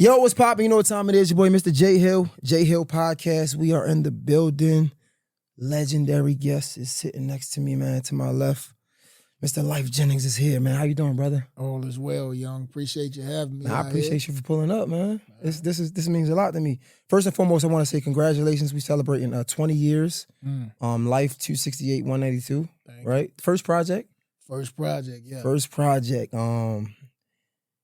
Yo, what's poppin'? You know what time it is. Your boy, Mr. J Hill. J Hill Podcast. We are in the building. Legendary guest is sitting next to me, man, to my left. Mr. Lyfe Jennings is here, man. How you doing, brother? All is well, young. Appreciate you having me. Man, I appreciate you for pulling up, man. This means a lot to me. First and foremost, I want to say congratulations. We celebrating 20 years. Lyfe 268 182, right? First project. First project, yeah. First project.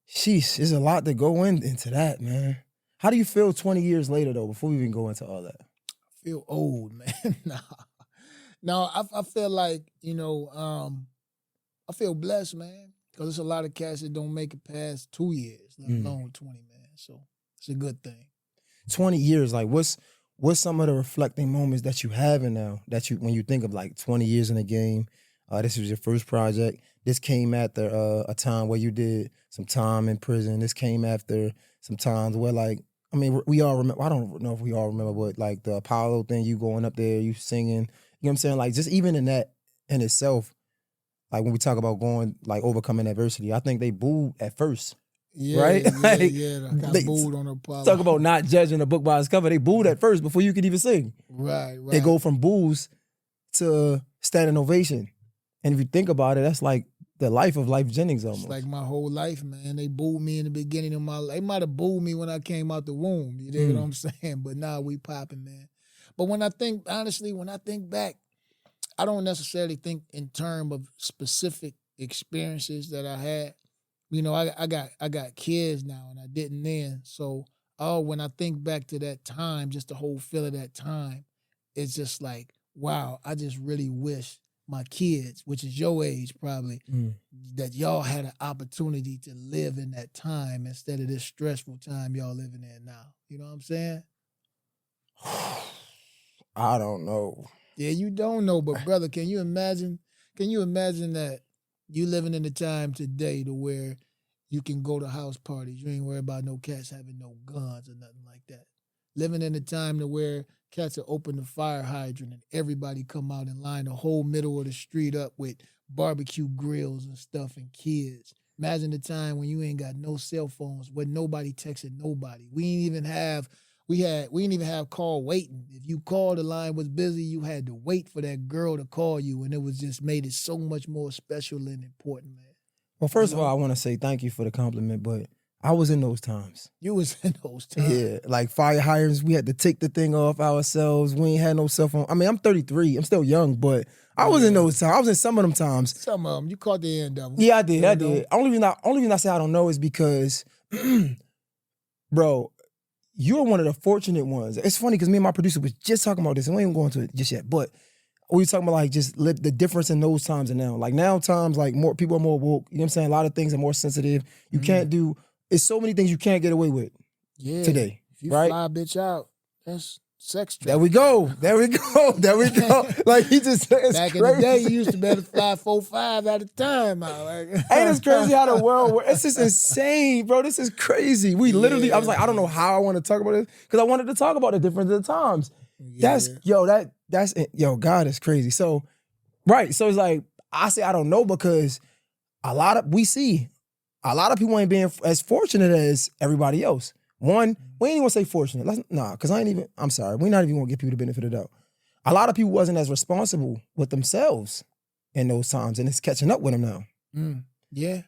Sheesh, there's a lot to go into that, man. How do you feel 20 years later, though, before we even go into all that? I feel old, man. No, I feel like, I feel blessed, man, because there's a lot of cats that don't make it past 2 years, let alone 20, man. So it's a good thing. 20 years, like what's some of the reflecting moments that you have in now that you, when you think of like 20 years in the game, this was your first project. This came after a time where you did some time in prison. This came after some times where, like, I mean, we all remember, I don't know if we all remember, but like the Apollo thing, you going up there, you singing, you know what I'm saying? Like, just even in that in itself, like when we talk about going, like, overcoming adversity, I think they booed at first. Yeah, right? Yeah, I got booed on Apollo. Talk about not judging a book by its cover. They booed at first before you could even sing. Right. They go from boos to standing ovation. And if you think about it, that's like the life of Lyfe Jennings almost. It's like my whole life, man. They booed me in the beginning of my life. They might have booed me when I came out the womb. You know what I'm saying? But now we popping, man. But when I think back, I don't necessarily think in terms of specific experiences that I had. You know, I got kids now and I didn't then. So when I think back to that time, just the whole feel of that time, it's just like, wow, I just really wish my kids, which is your age probably, that y'all had an opportunity to live in that time instead of this stressful time y'all living in now. You know what I'm saying? I don't know. Yeah, you don't know, but brother, can you imagine that you living in the time today to where you can go to house parties, you ain't worried about no cats having no guns or nothing like that. Living in the time to where cats will open the fire hydrant and everybody come out and line the whole middle of the street up with barbecue grills and stuff and kids. Imagine the time when you ain't got no cell phones, when nobody texting nobody. We didn't even have call waiting. If you called, the line was busy, you had to wait for that girl to call you, and it was just made it so much more special and important, man. Well, first of all, I want to say thank you for the compliment, but I was in those times. You was in those times. Yeah, like fire hydrants, we had to take the thing off ourselves. We ain't had no cell phone. I mean, I'm 33. I'm still young, but I was in those times. I was in some of them times. Some of them. You caught the end of them. Yeah, I did. Only reason I say I don't know is because, bro, you're one of the fortunate ones. It's funny because me and my producer was just talking about this, and we ain't going to it just yet, but we were talking about like just the difference in those times and now. Like now times, like more people are more woke. You know what I'm saying? A lot of things are more sensitive. You can't do, it's so many things you can't get away with today. If you right? fly a bitch out, that's sex trafficking. There we go. Like he just said, back crazy. in the day, you used to better fly 4-5 at a time. Like, ain't this crazy how the world works? It's just insane, bro. This is crazy. We literally, I was like, I don't know how I want to talk about this because I wanted to talk about the difference of the times. Yeah. God is crazy. So, right. So it's like, I say I don't know because a lot of people ain't being as fortunate as everybody else. One, we ain't even gonna say fortunate. Because I'm sorry. We're not even gonna give people the benefit of the doubt. A lot of people wasn't as responsible with themselves in those times, and it's catching up with them now. Yeah.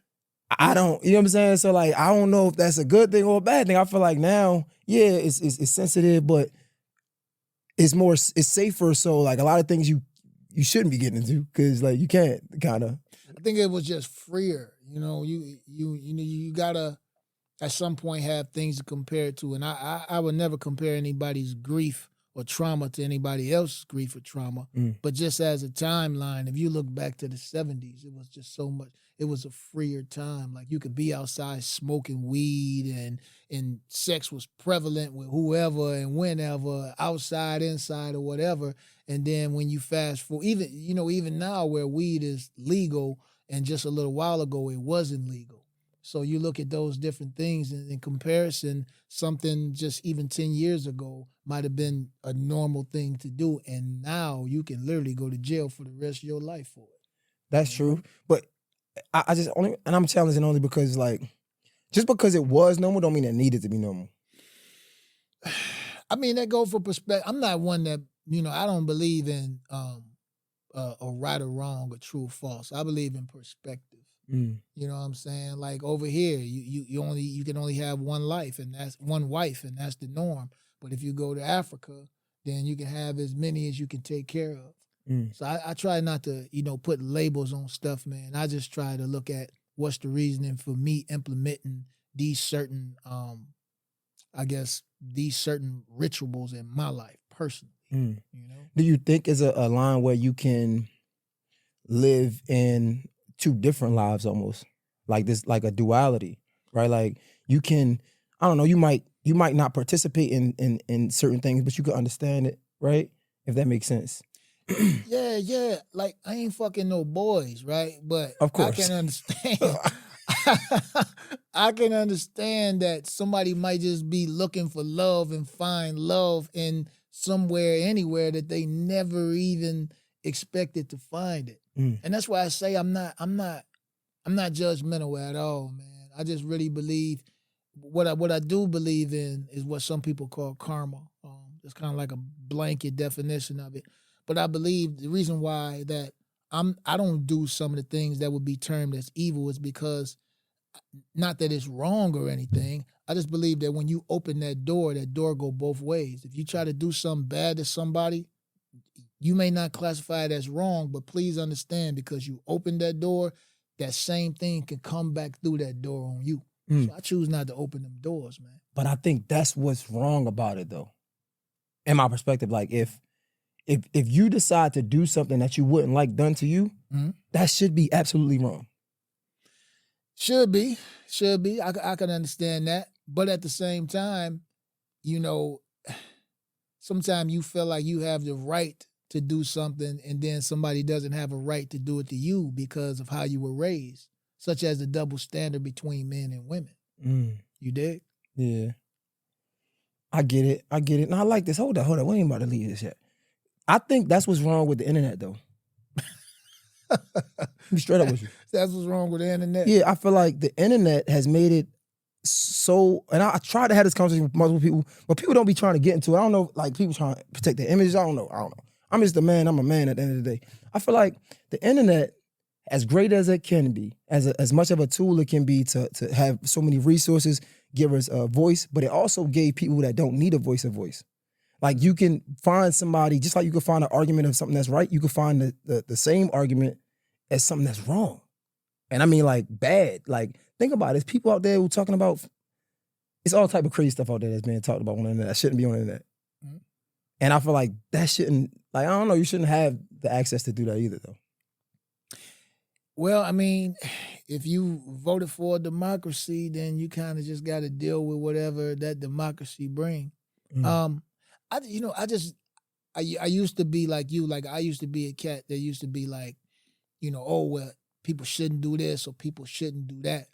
I don't, you know what I'm saying? So like, I don't know if that's a good thing or a bad thing. I feel like now, yeah, it's sensitive, but it's safer. So like a lot of things you shouldn't be getting into because like you can't kind of. I think it was just freer. You know, you gotta at some point have things to compare it to, and I would never compare anybody's grief or trauma to anybody else's grief or trauma. But just as a timeline, if you look back to the 70s, it was just so much. It was a freer time. Like you could be outside smoking weed and sex was prevalent with whoever and whenever, outside, inside, or whatever. And then when you fast forward, even now where weed is legal, and just a little while ago it wasn't legal. So you look at those different things and in comparison, something just even 10 years ago might have been a normal thing to do. And now you can literally go to jail for the rest of your life for it. That's true. But I just only, and I'm challenging only because like, Just because it was normal don't mean it needed to be normal. I mean, that go for perspective. I'm not one that, I don't believe in a right or wrong or true or false. I believe in perspective. Mm. You know what I'm saying? Like over here, you can only have one life, and that's one wife, and that's the norm. But if you go to Africa, then you can have as many as you can take care of. Mm. So I try not to, put labels on stuff, man. I just try to look at what's the reasoning for me implementing these certain, these certain rituals in my life personally. Mm. Do you think is a line where you can live in two different lives almost, like this, like a duality, right? Like you can, I don't know, you might not participate in certain things, but you could understand it, right? If that makes sense. Yeah. Like I ain't fucking no boys, right? But Of course. I can understand. I can understand that somebody might just be looking for love and find love in somewhere, anywhere that they never even expected to find it. Mm. And that's why I say I'm not judgmental at all, man. I just really believe what I do believe in is what some people call karma. It's kind of like a blanket definition of it. But I believe the reason why that I don't do some of the things that would be termed as evil is because, not that it's wrong or anything, I just believe that when you open that door go both ways. If you try to do something bad to somebody, you may not classify it as wrong, but please understand, because you open that door, that same thing can come back through that door on you. So I choose not to open them doors, man. But I think that's what's wrong about it, though. In my perspective, like if you decide to do something that you wouldn't like done to you, that should be absolutely wrong. Should be. I can understand that. But at the same time, sometimes you feel like you have the right to do something and then somebody doesn't have a right to do it to you because of how you were raised, such as the double standard between men and women. You dig? Yeah. I get it. Now I like this. Hold up. We ain't about to leave this yet. I think that's what's wrong with the internet, though. Be straight up with you. That's what's wrong with the internet? Yeah, I feel like the internet has made it so, and I try to have this conversation with multiple people, but people don't be trying to get into it. I don't know, like people trying to protect their images. I don't know. I'm just a man. I'm a man at the end of the day. I feel like the internet, as great as it can be, as much of a tool it can be to have so many resources, give us a voice, but it also gave people that don't need a voice. Like you can find somebody, just like you can find an argument of something that's right, you can find the same argument as something that's wrong. And I mean like bad. Like think about it. There's people out there who talking about, it's all type of crazy stuff out there that's being talked about on the internet that shouldn't be on the internet. And I feel like that shouldn't, like I don't know, you shouldn't have the access to do that either though. Well, I mean, if you voted for a democracy, then you kind of just got to deal with whatever that democracy bring. I used to be like you. Like I used to be a cat that used to be like, oh, well, people shouldn't do this or people shouldn't do that.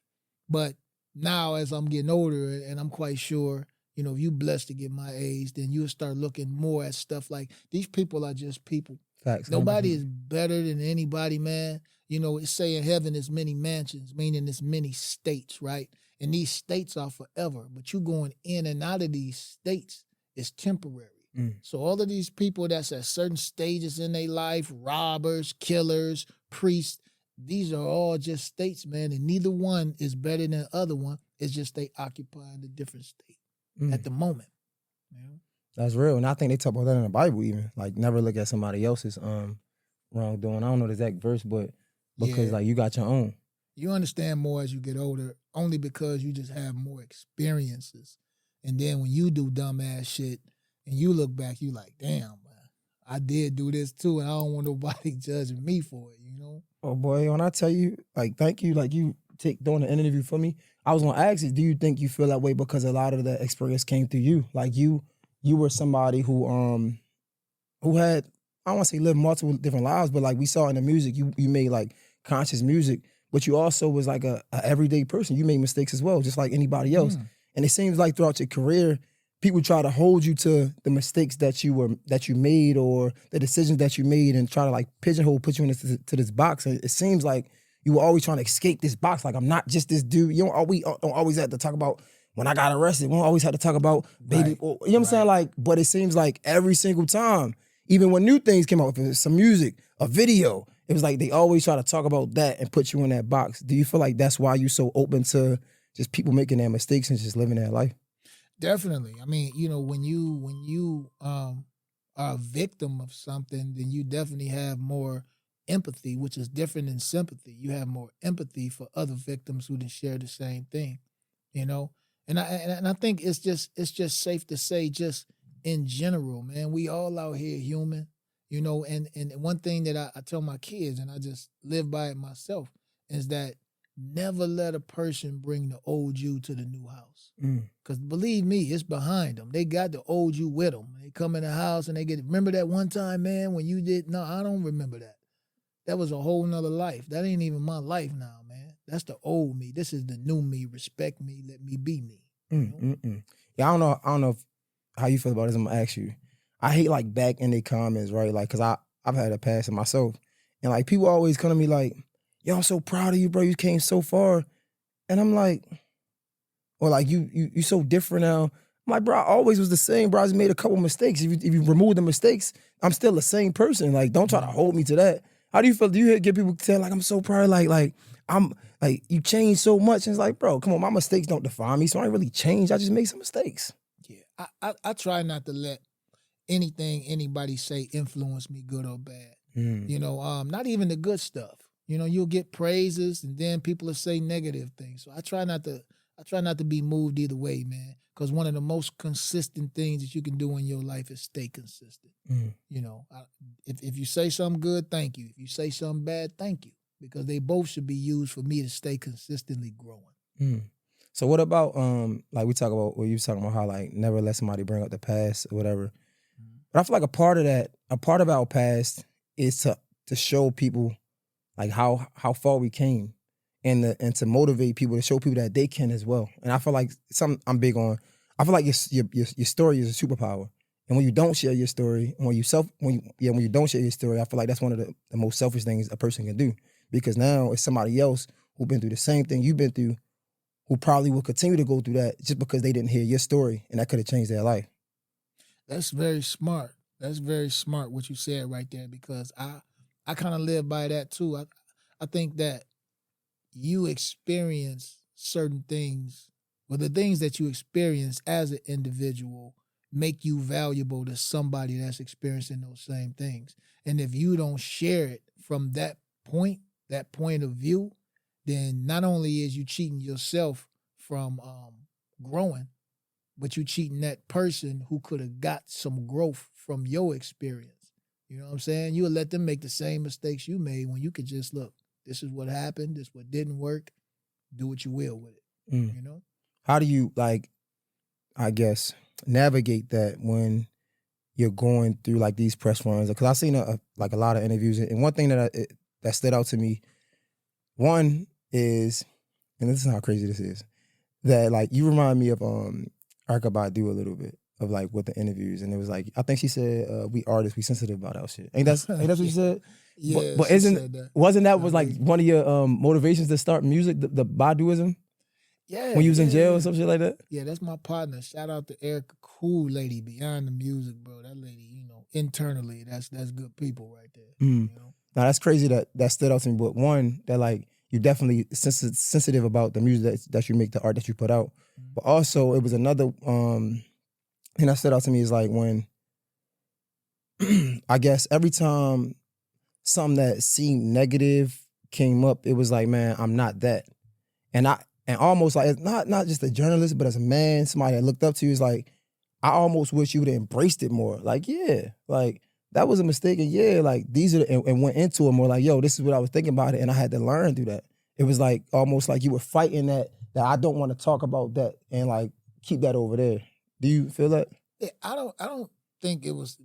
But now as I'm getting older, and I'm quite sure, if you blessed to get my age, then you'll start looking more at stuff like these people are just people. Facts. Nobody is better than anybody, man. It's saying heaven is many mansions, meaning it's many states, right? And these states are forever, but you going in and out of these states is temporary. So all of these people that's at certain stages in their life, robbers, killers, priests, these are all just states, man, and neither one is better than the other one. It's just they occupy a different state at the moment. That's real. And I think they talk about that in the Bible even. Like never look at somebody else's wrongdoing. I don't know the exact verse, but because like you got your own. You understand more as you get older, only because you just have more experiences. And then when you do dumbass shit and you look back, you like, damn, man, I did do this too, and I don't want nobody judging me for it, Oh boy, when I tell you, like, thank you, like you doing an interview for me, I was gonna ask you, do you think you feel that way because a lot of that experience came through you? Like you were somebody who had, I don't want to say lived multiple different lives, but like we saw in the music, you made like conscious music, but you also was like a everyday person. You made mistakes as well, just like anybody else. And it seems like throughout your career, people try to hold you to the mistakes that you made or the decisions that you made and try to like pigeonhole, put you into this box. And it seems like you were always trying to escape this box. Like, I'm not just this dude. You don't always have to talk about when I got arrested. We don't always have to talk about baby. Right. You know what I'm saying? Right. Like, but it seems like every single time, even when new things came out, if it was some music, a video, it was like they always try to talk about that and put you in that box. Do you feel like that's why you're so open to just people making their mistakes and just living their life? Definitely. I mean, you know, when you are a victim of something, then you definitely have more empathy, which is different than sympathy. You have more empathy for other victims who didn't share the same thing, you know. And I think it's just safe to say, just in general, man, we all out here human, you know. And one thing that I tell my kids, and I just live by it myself, is that never let a person bring the old you to the new house. Mm. Because believe me, it's behind them. They got the old you with them. They come in the house and they get, remember that one time, man, when you did? No, I don't remember that. That was a whole nother life. That ain't even my life now, man. That's the old me. This is the new me. Respect me. Let me be me. Yeah, I don't know how you feel about this. I'm gonna ask you. I hate like back in the comments, right? Like, cause I've had a past in myself, and like people always come to me like, "Yo, I'm so proud of you, bro. You came so far," and I'm like, or like you so different now. I'm like, bro, I always was the same, bro. I just made a couple mistakes. If you remove the mistakes, I'm still the same person. Like, don't try to hold me to that. How do you feel? Do you get people saying like, I'm so proud, like I'm like you changed so much? And it's like, bro, come on, my mistakes don't define me, so I ain't really changed. I just made some mistakes. Yeah. I try not to let anything anybody say influence me, good or bad. You know, not even the good stuff. You know, you'll get praises and then people will say negative things. So I try not to be moved either way, man. Because one of the most consistent things that you can do in your life is stay consistent. You know, if you say something good, thank you. If you say something bad, thank you. Because they both should be used for me to stay consistently growing. So what about like we talk about what you was talking about, how like never let somebody bring up the past or whatever. But I feel like a part of our past is to show people like how far we came, and to motivate people, to show people that they can as well. And I feel like something I'm big on. I feel like your story is a superpower. And when you don't share your story, when you don't share your story, I feel like that's one of the most selfish things a person can do. Because now it's somebody else who's been through the same thing you've been through, who probably will continue to go through that just because they didn't hear your story, and that could have changed their life. That's very smart. That's very smart what you said right there, because I kind of live by that too. I think that you experience certain things, well, the things that you experience as an individual make you valuable to somebody that's experiencing those same things. And if you don't share it from that point of view, then not only is you cheating yourself from growing, but you cheating that person who could have got some growth from your experience. You know what I'm saying? You would let them make the same mistakes you made when you could just look, this is what happened, this is what didn't work, do what you will with it. You know? How do you, like, I guess, navigate that when you're going through like these press runs? Because I've seen a lot of interviews, and one thing that stood out to me, one is, and this is how crazy this is, that like you remind me of Erykah Badu a little bit, of like with the interviews, and it was like, I think she said, "We artists, we sensitive about our shit." Ain't that what she said? Yeah, but she isn't said that. wasn't that was like one of your motivations to start music, the Baduism, Yeah, when you was in jail yeah. or some shit like that? Yeah, that's my partner. Shout out to Erica, cool lady behind the music, bro. That lady, you know, internally, that's good people right there. You know? Now that's crazy that stood out to me. But one, that like you definitely sensitive about the music that you make, the art that you put out. But also it was another thing that stood out to me, is like when I guess every time something that seemed negative came up, it was like, man, I'm not that. And almost like, it's not just a journalist, but as a man, somebody that looked up to you, is like, I almost wish you would have embraced it more. Like, yeah, like that was a mistake, and yeah, like these are and went into it more like, yo, this is what I was thinking about it, and I had to learn through that. It was like almost like you were fighting that I don't want to talk about that, and like keep that over there. Do you feel that? Yeah, I don't think it was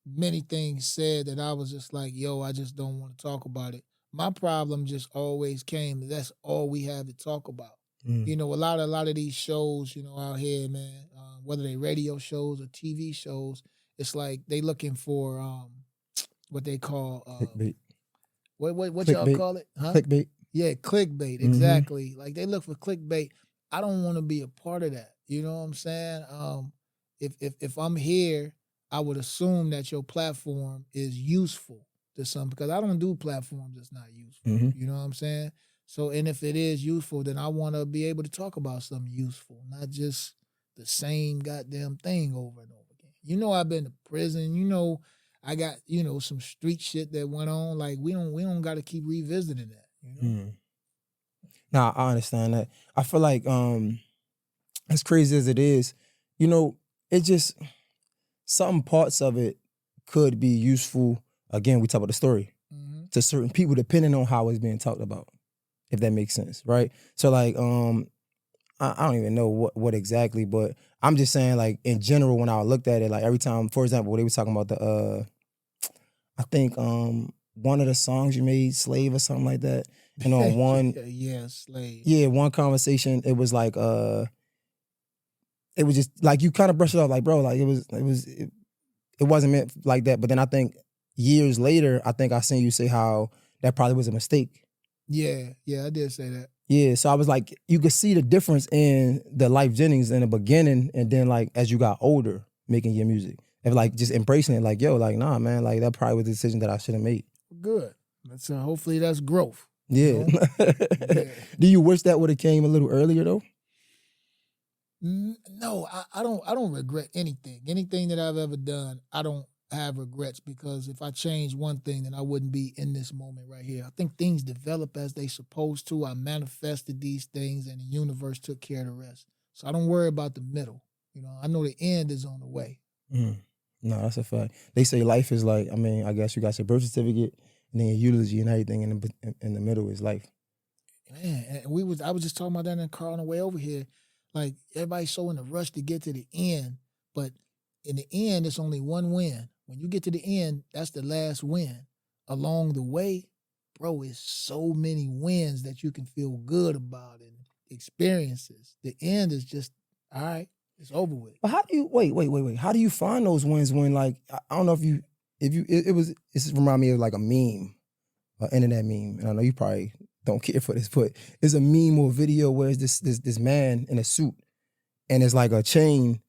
many things said that I was just like, yo, I just don't want to talk about it. My problem just always came, that's all we have to talk about. You know, a lot of these shows, you know, out here, man, whether they radio shows or TV shows, it's like they looking for what they call Clickbait. What y'all Clickbait. call it? Huh? Clickbait. Yeah, clickbait. Mm-hmm. Exactly. Like they look for clickbait. I don't want to be a part of that. You know what I'm saying? If I'm here, I would assume that your platform is useful to some, because I don't do platforms that's not useful. Mm-hmm. You know what I'm saying? So, and if it is useful, then I want to be able to talk about something useful, not just the same goddamn thing over and over again. You know, I've been to prison. You know, I got, you know, some street shit that went on. Like we don't got to keep revisiting that. You know. Mm. Nah, I understand that. I feel like as crazy as it is, you know, it just some parts of it could be useful. Again, we talk about the story Mm-hmm. to certain people depending on how it's being talked about, if that makes sense, right? So like I don't even know what exactly, but I'm just saying like in general when I looked at it, like every time, for example, they were talking about the I think one of the songs you made, Slave or something like that. And on one yeah, slave. yeah, one conversation, it was like it was just like you kind of brush it off like, bro, like it wasn't meant like that. But then I think years later, I think I seen you say how that probably was a mistake. Yeah, I did say that. Yeah, so I was like, you could see the difference in the Lyfe Jennings in the beginning, and then like as you got older, making your music, and like just embracing it, like yo, like nah, man, like that probably was a decision that I should have made. Good. That's hopefully that's growth. Yeah. You know? Yeah. Do you wish that would have came a little earlier though? No, I don't regret anything. Anything that I've ever done, I don't have regrets, because if I change one thing, then I wouldn't be in this moment right here. I think things develop as they supposed to. I manifested these things and the universe took care of the rest. So I don't worry about the middle. You know, I know the end is on the way. No, that's a fact. They say life is like, I mean, I guess you got your birth certificate and then your eulogy and everything in the middle is life. Man, and I was just talking about that in the car on the way over here. Like everybody's so in a rush to get to the end, but in the end, it's only one win. When you get to the end, that's the last win. Along the way, bro, it's so many wins that you can feel good about and experiences. The end is just, all right, it's over with. But how do you wait? How do you find those wins when like I don't know if it was this remind me of like a meme, an internet meme, and I know you probably don't care for this, but it's a meme or video where it's this man in a suit and it's like a chain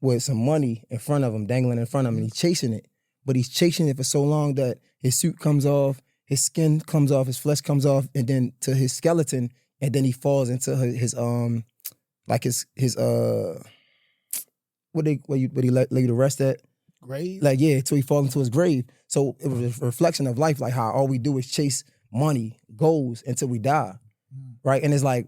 with some money in front of him, dangling in front of him, and he's chasing it. But he's chasing it for so long that his suit comes off, his skin comes off, his flesh comes off, and then to his skeleton, and then he falls into his like his where he lay to rest at? Grave? Like, yeah, till he falls into his grave. So it was a reflection of life, like how all we do is chase money, goals until we die. Right? And it's like,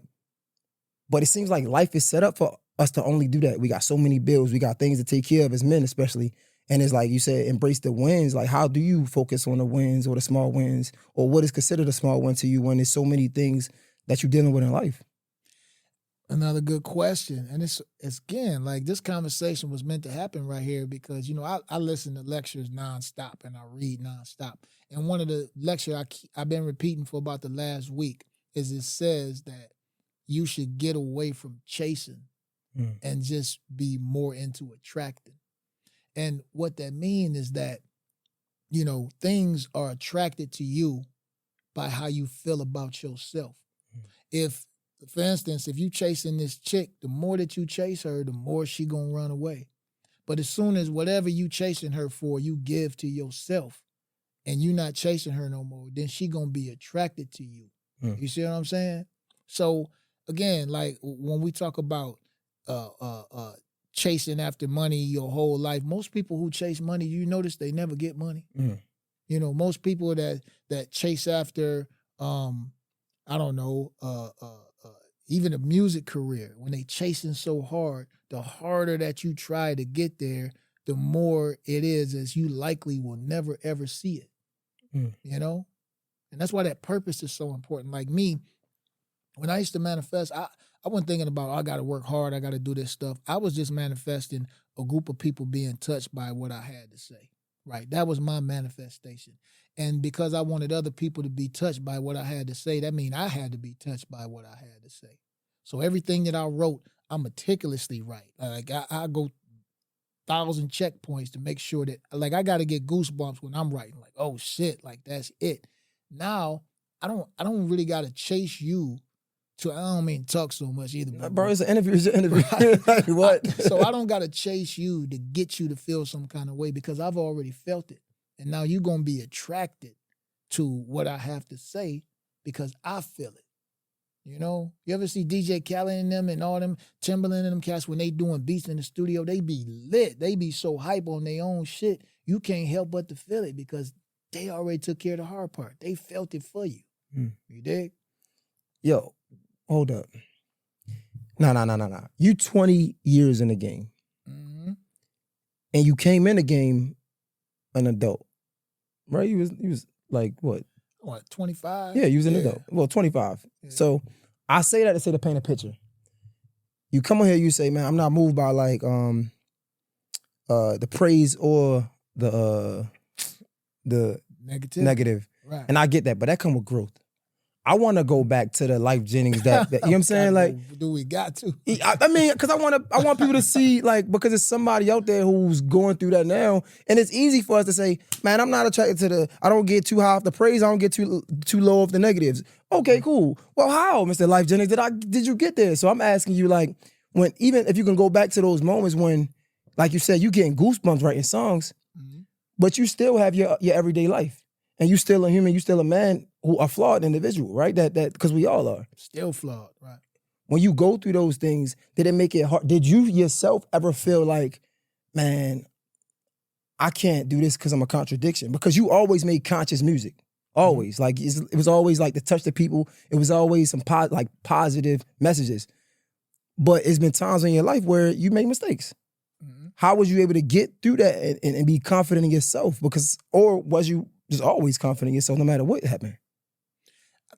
but it seems like life is set up for us to only do that. We got so many bills, we got things to take care of as men, especially. And it's like you said, embrace the wins. Like, how do you focus on the wins or the small wins? Or what is considered a small win to you when there's so many things that you're dealing with in life? Another good question. And it's again, like this conversation was meant to happen right here because, you know, I listen to lectures nonstop and I read nonstop. And one of the lectures I've been repeating for about the last week is it says that you should get away from chasing and just be more into attracting. And what that means is that, you know, things are attracted to you by how you feel about yourself. If, for instance, if you chasing this chick, the more that you chase her, the more she gonna run away. But as soon as whatever you chasing her for, you give to yourself and you not chasing her no more, then she gonna be attracted to you. You see what I'm saying? So again, like when we talk about chasing after money your whole life, most people who chase money, you notice they never get money. You know, most people that chase after I don't know, even a music career, when they chasing so hard, the harder that you try to get there, the more it is as you likely will never ever see it. You know? And that's why that purpose is so important. Like me, when I used to manifest, I wasn't thinking about, I got to work hard, I got to do this stuff. I was just manifesting a group of people being touched by what I had to say, right? That was my manifestation. And because I wanted other people to be touched by what I had to say, that means I had to be touched by what I had to say. So everything that I wrote, I meticulously write. Like I go 1,000 checkpoints to make sure that, like, I got to get goosebumps when I'm writing. Like, oh shit, like that's it. Now I don't really gotta chase you to. I don't mean talk so much either, Bro, it's an interview. It's an interview. Like, what? So I don't gotta chase you to get you to feel some kind of way because I've already felt it, and now you're gonna be attracted to what I have to say because I feel it. You know, you ever see DJ Khaled and them and all them Timberland and them cats when they doing beats in the studio? They be lit. They be so hype on their own shit. You can't help but to feel it because they already took care of the hard part. They felt it for you. You dig? Yo, hold up. Nah. You 20 years in the game. Mm-hmm. And you came in the game an adult. Right? You was like what? What, 25? Yeah, you was an adult. Well, 25. Yeah. So I say that to say to paint a picture. You come on here, you say, man, I'm not moved by like the praise or the negative. Right. And I get that, but that come with growth. I want to go back to the Lyfe Jennings that you know what I'm saying? Like, do we got to? I mean, because I want people to see, like, because there's somebody out there who's going through that now, and it's easy for us to say, man, I'm not attracted to I don't get too high off the praise, I don't get too low off the negatives. Okay, cool. Well, how, Mr. Lyfe Jennings, did you get there? So I'm asking you, like, when even if you can go back to those moments when, like you said, you getting goosebumps writing songs, but you still have your everyday life, and you still a human, you still a man who are flawed individual, right? That because we all are. Still flawed, right. When you go through those things, did it make it hard? Did you yourself ever feel like, man, I can't do this because I'm a contradiction? Because you always made conscious music. Always. Like it was always like to touch the people. It was always some positive messages. But it's been times in your life where you make mistakes. How was you able to get through that and be confident in yourself? Or was you just always confident in yourself no matter what happened?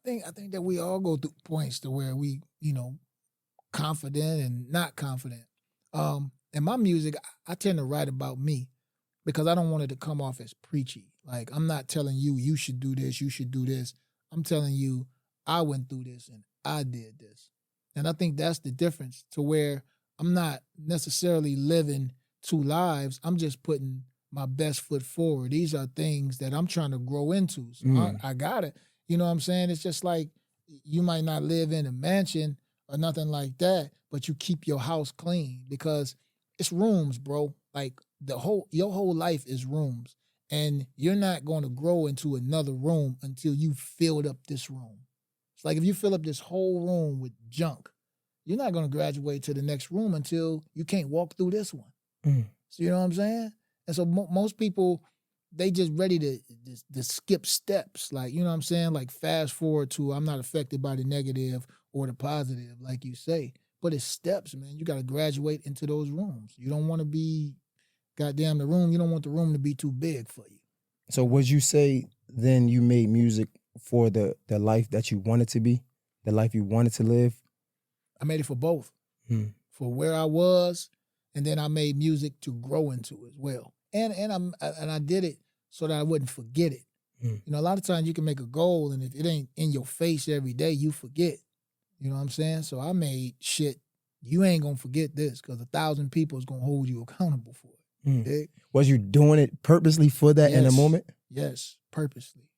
I think that we all go through points to where we, confident and not confident. In my music, I tend to write about me because I don't want it to come off as preachy. Like, I'm not telling you, you should do this, you should do this. I'm telling you, I went through this and I did this. And I think that's the difference to where I'm not necessarily living two lives. I'm just putting my best foot forward. These are things that I'm trying to grow into. So I got it. You know what I'm saying? It's just like you might not live in a mansion or nothing like that, but you keep your house clean because it's rooms, bro. Like your whole life is rooms. And you're not going to grow into another room until you filled up this room. It's like if you fill up this whole room with junk, you're not going to graduate to the next room until you can't walk through this one. So you know what I'm saying? And so most people, they just ready to skip steps. Like, you know what I'm saying? Like fast forward to I'm not affected by the negative or the positive, like you say. But it's steps, man. You got to graduate into those rooms. You don't want to be, goddamn, you don't want the room to be too big for you. So would you say then you made music for the life that you wanted to be, the life you wanted to live? I made it for both. For where I was, and then I made music to grow into as well. And I did it so that I wouldn't forget it. You know, a lot of times you can make a goal, and if it ain't in your face every day, you forget. You know what I'm saying? So I made shit, you ain't gonna forget this, because 1,000 people is gonna hold you accountable for it. Was you doing it purposely for that in the moment? Yes, purposely.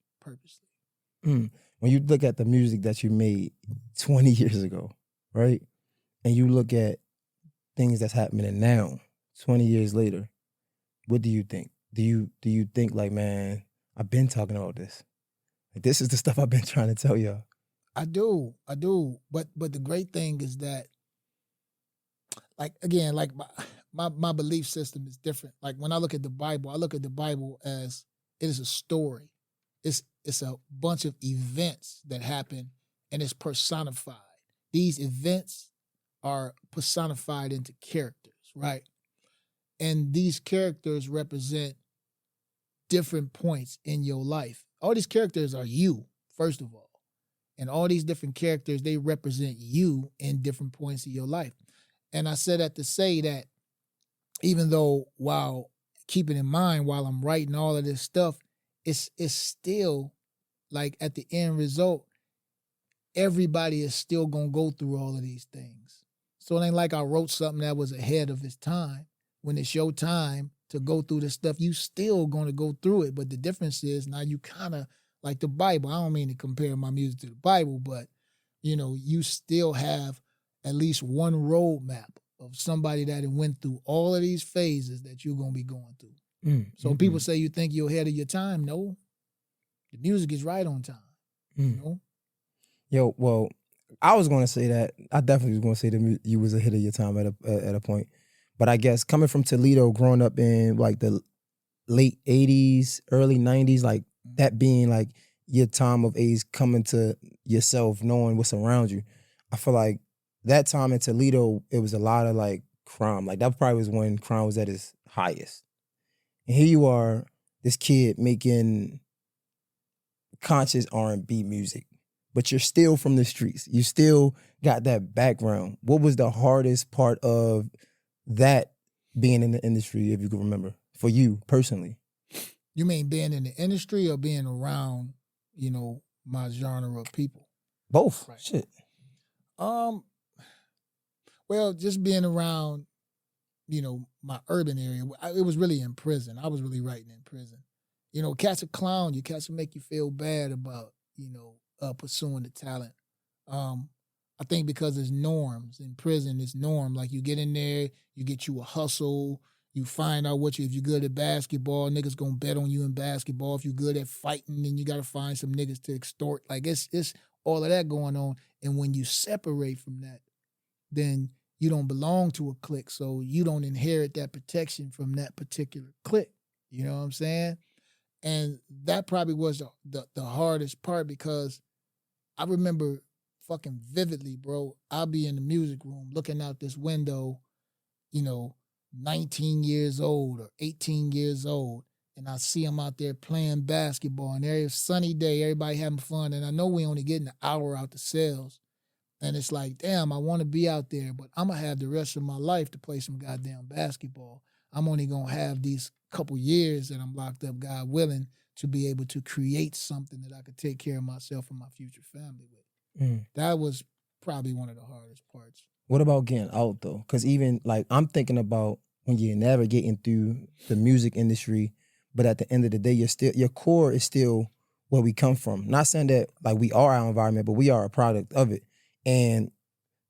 When you look at the music that you made 20 years ago, right? And you look at things that's happening now, 20 years later, what do you think? Do you think like, man, I've been talking about this. Like, this is the stuff I've been trying to tell y'all. I do. But the great thing is that, like, again, like my belief system is different. Like when I look at the Bible as it is a story. It's a bunch of events that happen and it's personified. These events are personified into characters, right? And these characters represent different points in your life. All these characters are you, first of all. And all these different characters, they represent you in different points of your life. And I said that to say that even though while keeping in mind while I'm writing all of this stuff, it's still like at the end result, everybody is still going to go through all of these things. So it ain't like I wrote something that was ahead of its time. When it's your time to go through this stuff, you still going to go through it. But the difference is now you kind of like the Bible. I don't mean to compare my music to the Bible, but you still have at least one roadmap of somebody that went through all of these phases that you're gonna be going through. So when people say you think you're ahead of your time, no, the music is right on time. You know? Yo, well, I was going to say that. I definitely was going to say that you was ahead of your time at a point. But I guess coming from Toledo, growing up in like the late 80s, early 90s, like that being like your time of age, coming to yourself, knowing what's around you. I feel like that time in Toledo, it was a lot of like crime. Like that probably was when crime was at its highest. And here you are, this kid making conscious R&B music, but you're still from the streets. You still got that background. What was the hardest part of that being in the industry, if you can remember, for you personally? You mean being in the industry or being around, my genre of people? Both. Right. Shit. Well, just being around, my urban area. It was really in prison. I was really writing in prison. Catch a clown, you catch to make you feel bad about, pursuing the talent. I think because there's norms in prison, it's norm. Like you get in there, you get you a hustle, you find out if you're good at basketball, niggas gonna bet on you in basketball. If you're good at fighting, then you gotta find some niggas to extort. Like it's all of that going on. And when you separate from that, then you don't belong to a clique. So you don't inherit that protection from that particular clique. You know what I'm saying? And that probably was the hardest part because I remember fucking vividly, bro. I'll be in the music room looking out this window, 19 years old or 18 years old, and I see them out there playing basketball, and every sunny day, everybody having fun, and I know we only getting an hour out the cells, and it's like, damn, I want to be out there, but I'm going to have the rest of my life to play some goddamn basketball. I'm only going to have these couple years that I'm locked up, God willing, to be able to create something that I could take care of myself and my future family with. That was probably one of the hardest parts. What about getting out though? Because even like I'm thinking about when you're navigating through the music industry, but at the end of the day, your core is still where we come from. Not saying that like we are our environment, but we are a product of it. And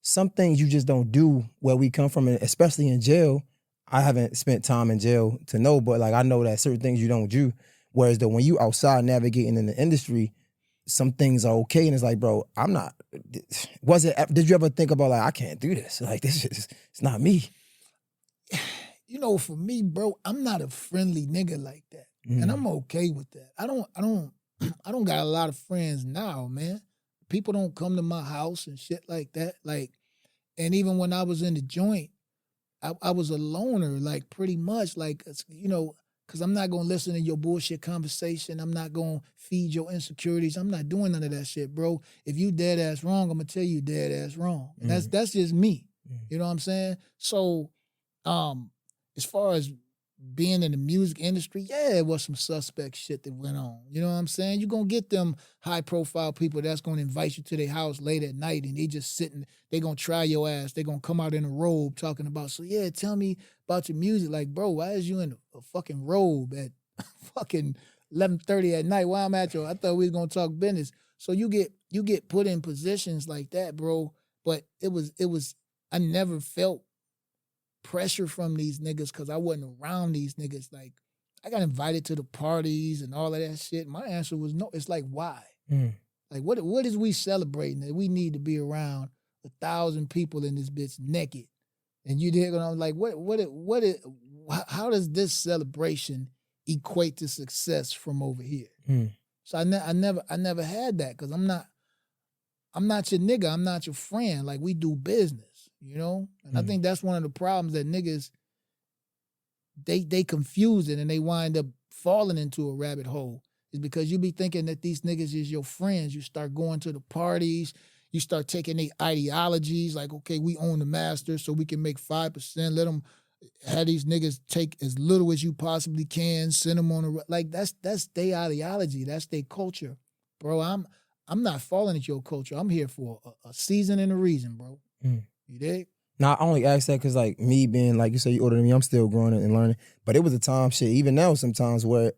some things you just don't do where we come from, and especially in jail. I haven't spent time in jail to know, but like I know that certain things you don't do. Whereas though when you outside navigating in the industry, some things are okay, and it's like, bro, I'm not. Did you ever think about like I can't do this? Like this is it's not me. For me, bro, I'm not a friendly nigga like that, and I'm okay with that. I don't got a lot of friends now, man. People don't come to my house and shit like that. Like, and even when I was in the joint, I was a loner, like pretty much, like because I'm not gonna listen to your bullshit conversation. I'm not gonna feed your insecurities. I'm not doing none of that shit, bro. If you dead ass wrong, I'm gonna tell you dead ass wrong. And that's just me. You know what I'm saying? So, as far as being in the music industry, yeah, it was some suspect shit that went on. You know what I'm saying? You're going to get them high-profile people that's going to invite you to their house late at night, and they just sitting, they going to try your ass. They going to come out in a robe talking about, so yeah, tell me about your music. Like, bro, why is you in a fucking robe at fucking 11:30 at night? Why I'm at you? I thought we was going to talk business. So you get put in positions like that, bro. But it was, I never felt pressure from these niggas because I wasn't around these niggas. Like, I got invited to the parties and all of that shit. My answer was no. It's like, why? Like, what is we celebrating that we need to be around 1,000 people in this bitch naked? And you dig what I'm like, how does this celebration equate to success from over here? So I never had that because I'm not your nigga. I'm not your friend. Like, we do business. And I think that's one of the problems that niggas, they confuse it and they wind up falling into a rabbit hole is because you be thinking that these niggas is your friends. You start going to the parties, you start taking their ideologies like, okay, we own the master so we can make 5%. Let them have these niggas take as little as you possibly can, send them on a, like that's their ideology. That's their culture. Bro, I'm not falling at your culture. I'm here for a season and a reason, bro. You dig? Now, I only ask that because, like, me being, like you say, you older than me, I'm still growing and learning. But it was a time, shit, even now sometimes where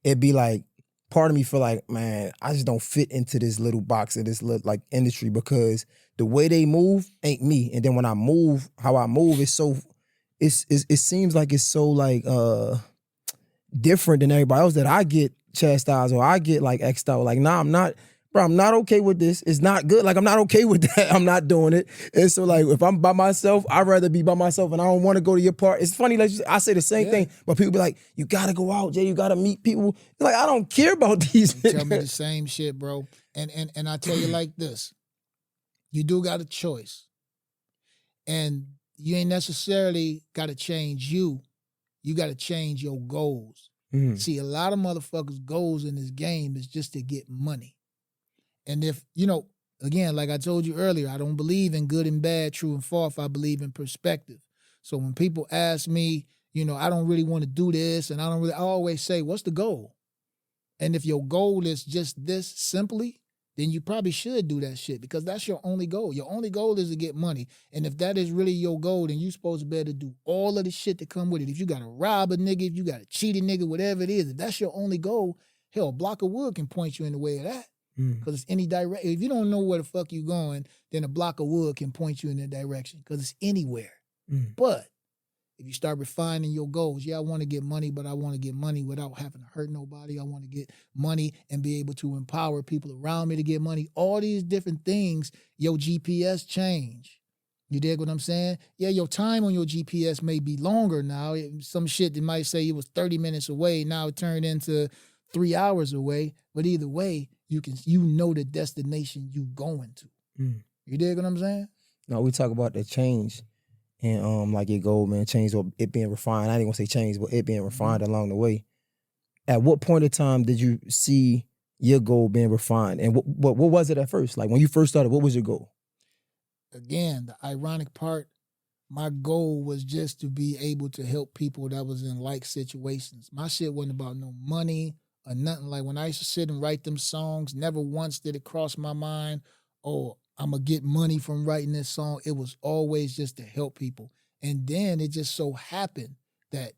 it'd be like part of me feel like, man, I just don't fit into this little box of this little, like industry, because the way they move ain't me. And then when I move, how I move is so, it seems like it's so like different than everybody else, that I get chastised or I get like X'd out. Like, nah, I'm not, bro, I'm not okay with this. It's not good. Like, I'm not okay with that. I'm not doing it. And so, like, if I'm by myself, I'd rather be by myself, and I don't want to go to your part. It's funny, like, I say the same thing, but people be like, you got to go out, Jay. You got to meet people. Like, I don't care about these. You tell me the same shit, bro. And I tell you like this. You do got a choice. And you ain't necessarily got to change you. You got to change your goals. See, a lot of motherfuckers' goals in this game is just to get money. And if, again, like I told you earlier, I don't believe in good and bad, true and false. I believe in perspective. So when people ask me, I don't really want to do this, and I always say, what's the goal? And if your goal is just this simply, then you probably should do that shit, because that's your only goal. Your only goal is to get money. And if that is really your goal, then you're supposed to be able to do all of the shit that come with it. If you got to rob a nigga, if you got to cheat a nigga, whatever it is, if that's your only goal, hell, a block of wood can point you in the way of that. Because it's any direct. If you don't know where the fuck you going, then a block of wood can point you in that direction, because it's anywhere. But if you start refining your goals, I want to get money, but I want to get money without having to hurt nobody. I want to get money and be able to empower people around me to get money. All these different things, your GPS change. You dig what I'm saying? Yeah, your time on your GPS may be longer now. Some shit that might say it was 30 minutes away. Now it turned into 3 hours away. But either way, you know the destination you going to. You dig what I'm saying? No, we talk about the change. And like your goal, man, change, or it being refined. I didn't want to say change, but it being refined along the way. At what point in time did you see your goal being refined? And what was it at first? Like when you first started, what was your goal? Again, the ironic part, my goal was just to be able to help people that was in like situations. My shit wasn't about no money or nothing. Like when I used to sit and write them songs, never once did it cross my mind, oh, I'm going to get money from writing this song. It was always just to help people. And then it just so happened that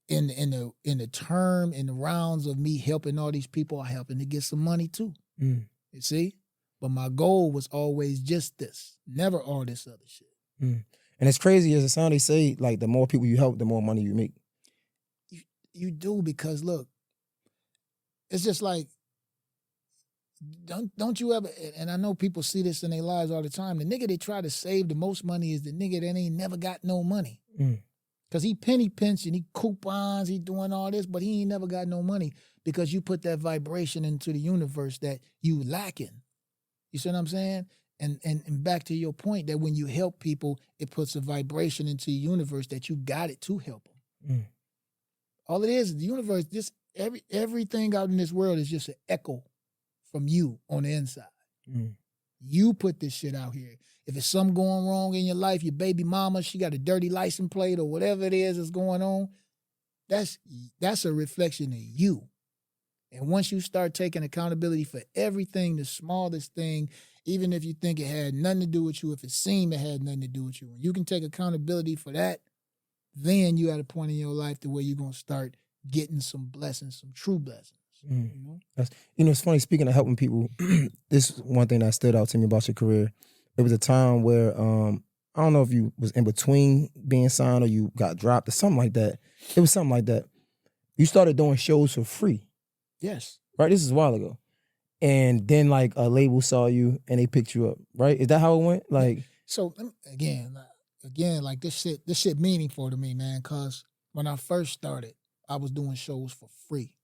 in the rounds of me helping all these people, I helping to get some money too. You see? But my goal was always just this, never all this other shit. And it's crazy as it sounds, they say, like, the more people you help, the more money you make. You do, because look, it's just like, don't you ever, and I know people see this in their lives all the time, the nigga they try to save the most money is the nigga that ain't never got no money. Because he penny pinching, he coupons, he doing all this, but he ain't never got no money, because you put that vibration into the universe that you lacking. You see what I'm saying? And back to your point that when you help people, it puts a vibration into your universe that you got it to help them. All it is the universe, just everything out in this world is just an echo from you on the inside. You put this shit out here. If it's something going wrong in your life, your baby mama, she got a dirty license plate or whatever it is that's going on, that's a reflection of you. And once you start taking accountability for everything, the smallest thing, even if you think it had nothing to do with you, if it seemed it had nothing to do with you, when you can take accountability for that, then you at a point in your life to where you're going to start getting some blessings, some true blessings. It's funny, speaking of helping people, this is one thing that stood out to me about your career. There was a time where, I don't know if you was in between being signed or you got dropped or something like that. It was something like that. You started doing shows for free. Yes. Right? This is a while ago. And then like a label saw you and they picked you up, right? Is that how it went? Like, so again, like this shit meaningful to me, man, because when I first started, I was doing shows for free.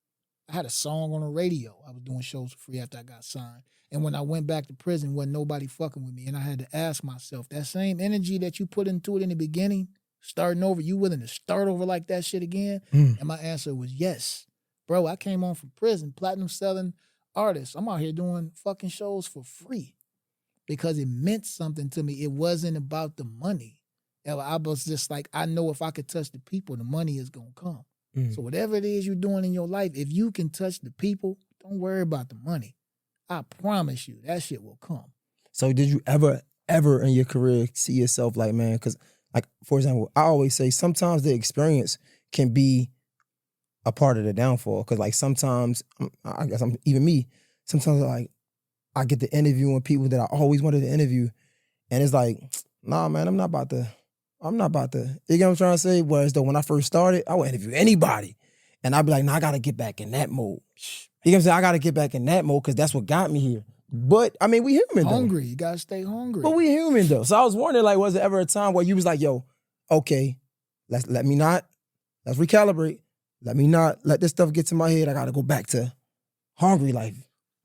I had a song on the radio. I was doing shows for free after I got signed. And when I went back to prison, wasn't nobody fucking with me. And I had to ask myself, that same energy that you put into it in the beginning, starting over, you willing to start over like that shit again? And my answer was yes. Bro, I came home from prison, platinum selling artist. I'm out here doing fucking shows for free because it meant something to me. It wasn't about the money. I was just like, I know if I could touch the people, the money is going to come. So whatever it is you're doing in your life, if you can touch the people, don't worry about the money. I promise you, that shit will come. So did you ever in your career see yourself like, man, because like, for example, I always say sometimes the experience can be a part of the downfall. Cause like sometimes, I guess I'm even me. Sometimes like I get to interviewing people that I always wanted to interview, and it's like, nah, man, I'm not about to. You get what I'm trying to say? Whereas though when I first started, I would interview anybody, and I'd be like, nah, I gotta get back in that mode. You know what I'm saying? I gotta get back in that mode because that's what got me here. But I mean, we human though. Hungry. You gotta stay hungry. But we human though. So I was wondering, like, was there ever a time where you was like, yo, okay, let's recalibrate. Let me not let this stuff get to my head. I gotta go back to hungry life.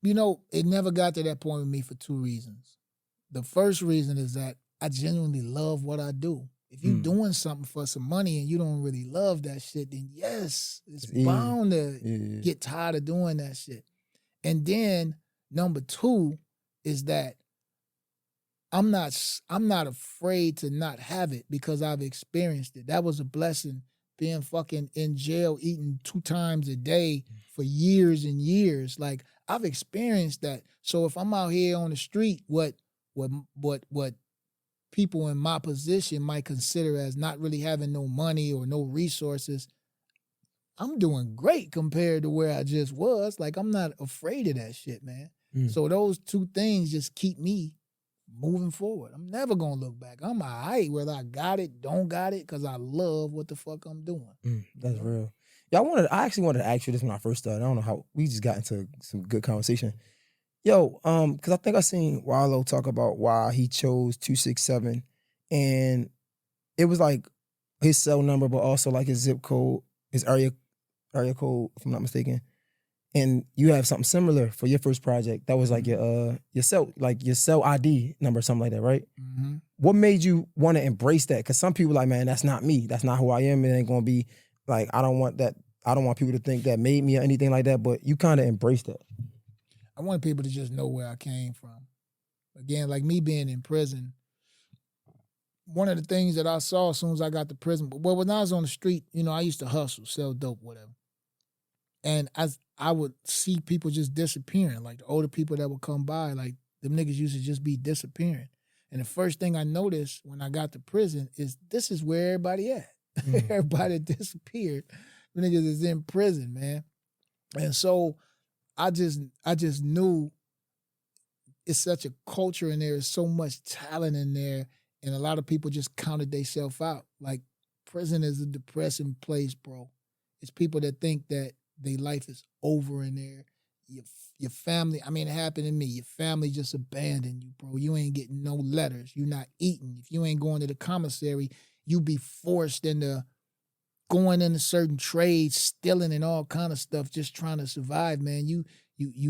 You know, it never got to that point with me for two reasons. The first reason is that I genuinely love what I do. If you're doing something for some money and you don't really love that shit, then yes, it's bound to get tired of doing that shit. And then number two is that I'm not afraid to not have it because I've experienced it. That was a blessing, being fucking in jail, eating 2 times a day for years and years. Like, I've experienced that. So if I'm out here on the street, what people in my position might consider as not really having no money or no resources, I'm doing great compared to where I just was. Like, I'm not afraid of that shit, man. So those two things just keep me moving forward. I'm never gonna look back. I'm all right whether I got it, don't got it, because I love what the fuck I'm doing. That's real. Yeah, I actually wanted to ask you this when I first started. I don't know how we just got into some good conversation. Yo, because I think I seen Wallow talk about why he chose 267, and it was like his cell number, but also like his zip code, his area code, if I'm not mistaken. And you have something similar for your first project. That was like your cell ID number, something like that, right? Mm-hmm. What made you want to embrace that? Because some people like, man, that's not me. That's not who I am. It ain't gonna be like, I don't want that. I don't want people to think that made me or anything like that. But you kind of embraced that. I want people to just know where I came from. Again, like me being in prison, one of the things that I saw as soon as I got to prison, well, when I was on the street, you know, I used to hustle, sell dope, whatever. And as I would see people just disappearing, like the older people that would come by, like them niggas used to just be disappearing. And the first thing I noticed when I got to prison is this is where everybody at. Everybody disappeared. The niggas is in prison, man. And so I just knew it's such a culture in there. There's so much talent in there. And a lot of people just counted themselves out. Like, prison is a depressing place, bro. It's people that think that their life is over in there. Your family, I mean, it happened to me. Your family just abandoned you, bro. You ain't getting no letters. You're not eating. If you ain't going to the commissary, you be forced into going into certain trades, stealing and all kind of stuff, just trying to survive, man. You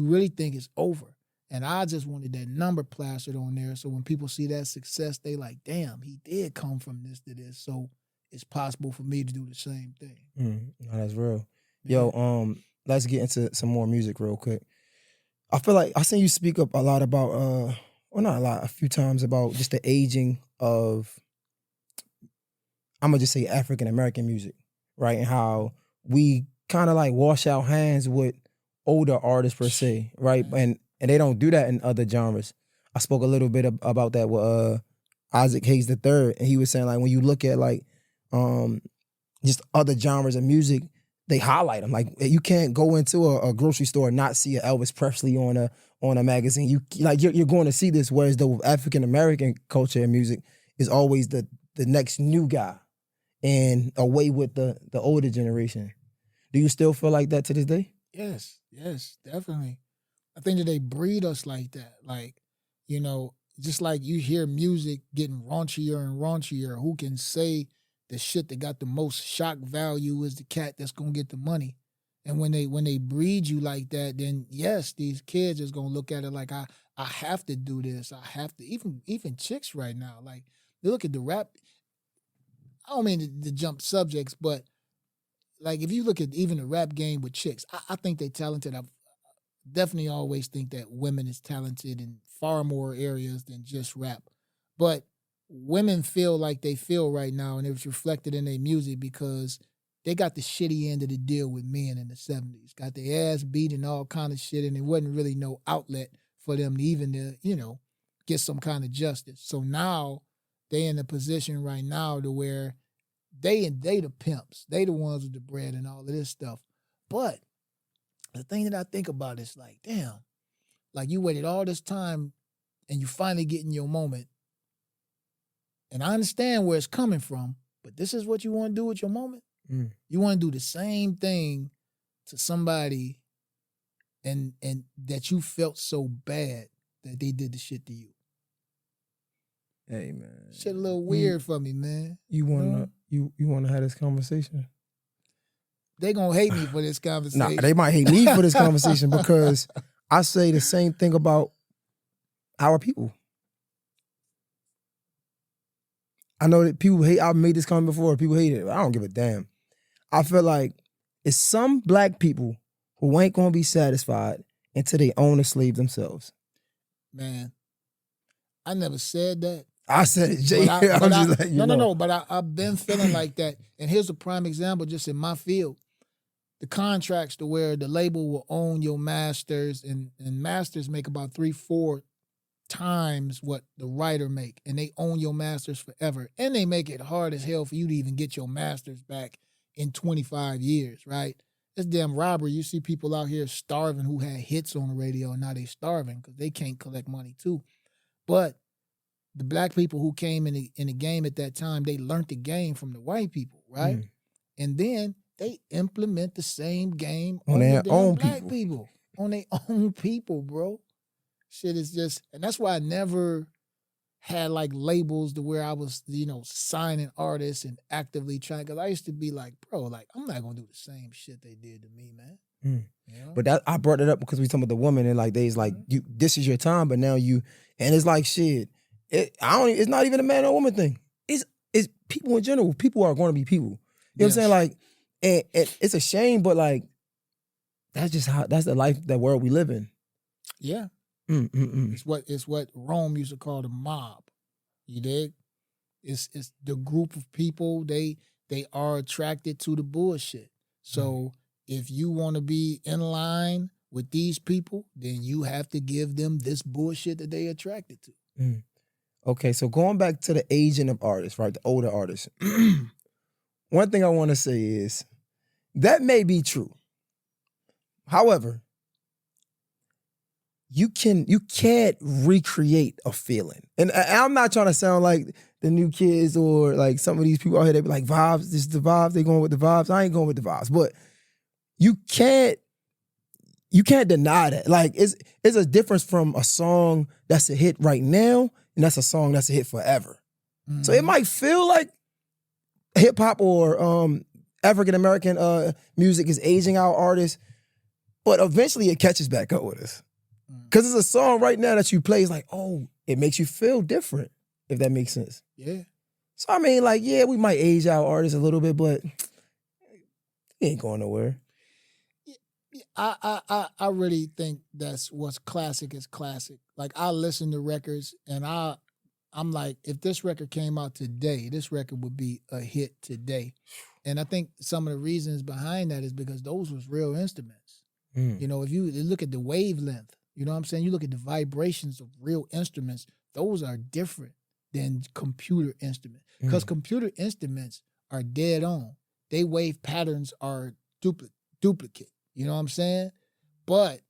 really think it's over. And I just wanted that number plastered on there. So when people see that success, they like, damn, he did come from this to this. So it's possible for me to do the same thing. No, that's real. Yo, let's get into some more music real quick. I feel like I seen you speak up a lot about, well, not a lot, a few times about just the aging of, I'm gonna just say African American music, right? And how we kind of like wash our hands with older artists per se, right? And they don't do that in other genres. I spoke a little bit about that with Isaac Hayes III, and he was saying like when you look at like just other genres of music, they highlight them. Like you can't go into a grocery store and not see an Elvis Presley on a magazine. You're going to see this. Whereas the African American culture and music is always the next new guy, and away with the older generation. Do you still feel like that to this day? Yes, definitely. I think that they breed us like that. Like, you know, just like you hear music getting raunchier and raunchier, who can say the shit that got the most shock value is the cat that's gonna get the money. And when they breed you like that, then yes, these kids is gonna look at it like I have to do this. I have to. Even chicks right now, like they look at the rap. I don't mean to jump subjects, but like if you look at even the rap game with chicks, I think they're talented. I've definitely always think that women is talented in far more areas than just rap. But women feel like they feel right now, and it's reflected in their music because they got the shitty end of the deal with men in the 70s. Got their ass beat and all kind of shit, and there wasn't really no outlet for them to even, get some kind of justice. So now they in a position right now to where they the pimps. They the ones with the bread and all of this stuff. But the thing that I think about is like, damn, like you waited all this time and you finally get in your moment. And I understand where it's coming from, but this is what you want to do with your moment? You want to do the same thing to somebody and that you felt so bad that they did the shit to you. Hey man, Shit a little weird for me, man. You wanna have this conversation? They gonna hate me for this conversation. Nah, they might hate me for this conversation because I say the same thing about our people. I know that people hate. I've made this comment before. People hate it. I don't give a damn. I feel like it's some black people who ain't gonna be satisfied until they own a slave themselves. Man, I never said that. I said it, Jay. But I've been feeling like that. And here's a prime example just in my field. The contracts to where the label will own your masters and masters make about 3-4 times what the writer make. And they own your masters forever. And they make it hard as hell for you to even get your masters back in 25 years, right? It's damn robbery. You see people out here starving who had hits on the radio and now they starving because they can't collect money too. But the black people who came in the game at that time, they learned the game from the white people, right? And then they implement the same game on their own black people. On their own people, bro. Shit is just, and that's why I never had like labels to where I was, signing artists and actively trying, because I used to be like, bro, like, I'm not going to do the same shit they did to me, man. You know? But I brought it up because we talking about the woman and like, they's like, this is your time, but now and it's like, shit, it's not even a man or woman thing. It's people in general. People are going to be people. You know what I'm saying? Like, and it's a shame, but like, that's the life, that world we live in. Yeah. It's what Rome used to call the mob. You dig? It's the group of people, they are attracted to the bullshit. So if you want to be in line with these people, then you have to give them this bullshit that they attracted to. Okay, so going back to the aging of artists, right? The older artists. One thing I want to say is that may be true. However, you can't recreate a feeling. And I'm not trying to sound like the new kids or like some of these people out here that be like, vibes, this is the vibes, they going with the vibes. I ain't going with the vibes. But you can't deny that. Like, it's a difference from a song that's a hit right now and that's a song that's a hit forever. So it might feel like hip hop or African American music is aging our artists, but eventually it catches back up with us. Because it's a song right now that you play, it's like, oh, it makes you feel different, if that makes sense. Yeah. So, I mean, like, yeah, we might age our artists a little bit, but it ain't going nowhere. I really think that's what's classic is classic. Like, I listen to records, and I'm like, if this record came out today, this record would be a hit today. And I think some of the reasons behind that is because those was real instruments. You know, if you look at the wavelength, you know what I'm saying? You look at the vibrations of real instruments, those are different than computer instruments. Because computer instruments are dead on. They wave patterns are duplicate. You know what I'm saying? But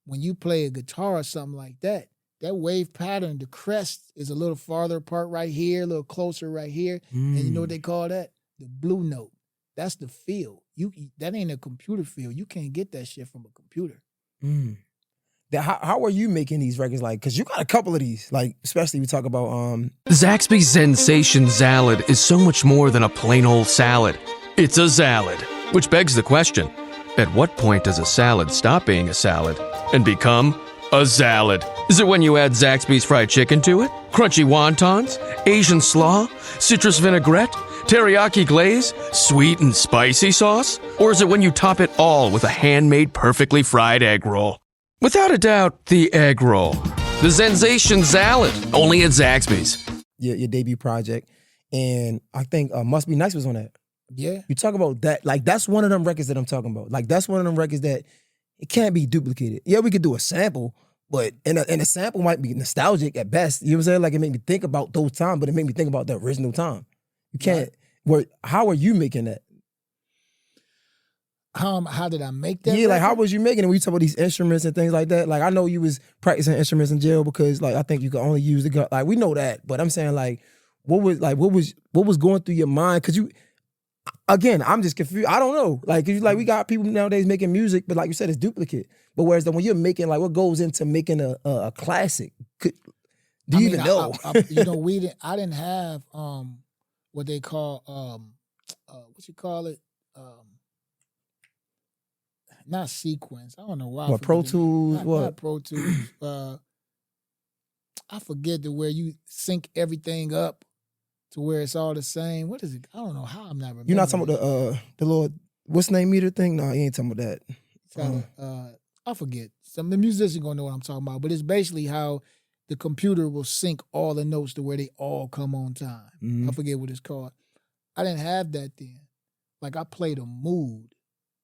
when you play a guitar or something like that, that wave pattern, the crest is a little farther apart right here, a little closer right here. And you know what they call that? The blue note. That's the feel. That ain't a computer feel. You can't get that shit from a computer. How are you making these records? Like, because you got a couple of these, like, especially we talk about Zaxby's Sensation Salad is so much more than a plain old salad. It's a salad, which begs the question, at what point does a salad stop being a salad and become a salad? Is it when you add Zaxby's fried chicken to it? Crunchy wontons? Asian slaw? Citrus vinaigrette? Teriyaki glaze? Sweet and spicy sauce? Or is it when you top it all with a handmade perfectly fried egg roll? Without a doubt, the egg roll. The Sensation Salad, only at Zaxby's. Your debut project. And I think Must Be Nice was on that. Yeah. You talk about that. Like, that's one of them records that I'm talking about. Like, that's one of them records that it can't be duplicated. Yeah, we could do a sample, but and a sample might be nostalgic at best. You know what I'm saying? Like, it made me think about those times, but it made me think about the original time. You can't. How are you making that? How did I make that? Yeah, like how record? was you making it when you talk about these instruments and things like that? Like I know you was practicing instruments in jail because like I think you could only use the gun. Like we know that, but I'm saying like what was going through your mind? Cause you again, I'm just confused. I don't know. Like, 'cause like we got people nowadays making music, but like you said, it's duplicate. But whereas when you're making like what goes into making a classic, do you even know? You know, I didn't have what they call what you call it? Not sequence. I don't know why. What, Pro Tools? Not Pro Tools. I forget where you sync everything up to where it's all the same. What is it? I don't know how I'm not remembering. You're not talking about the little what's name meter thing? No, you ain't talking about that. I forget. Some the musician gonna know what I'm talking about, but it's basically how the computer will sync all the notes to where they all come on time. Mhm. I forget what it's called. I didn't have that then. Like I played a mood.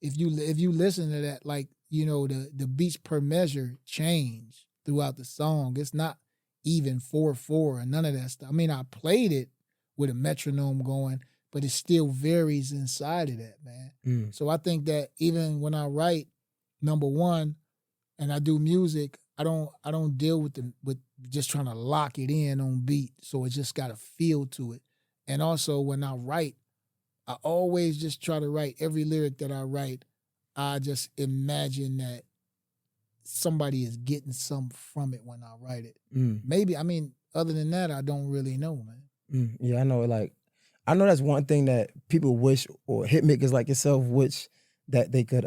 If you listen to that, like, you know, the beats per measure change throughout the song. It's not even 4/4 and none of that stuff. I mean, I played it with a metronome going, but it still varies inside of that, man. Mm. So I think that even when I write, number one, and I do music, I don't deal with just trying to lock it in on beat. So it just got a feel to it. And also when I write, I always just try to write every lyric that I write. I just imagine that somebody is getting something from it when I write it. Mm. Maybe, I mean, other than that, I don't really know, man. Yeah, I know. Like, I know that's one thing that people wish, or hit makers like yourself wish that they could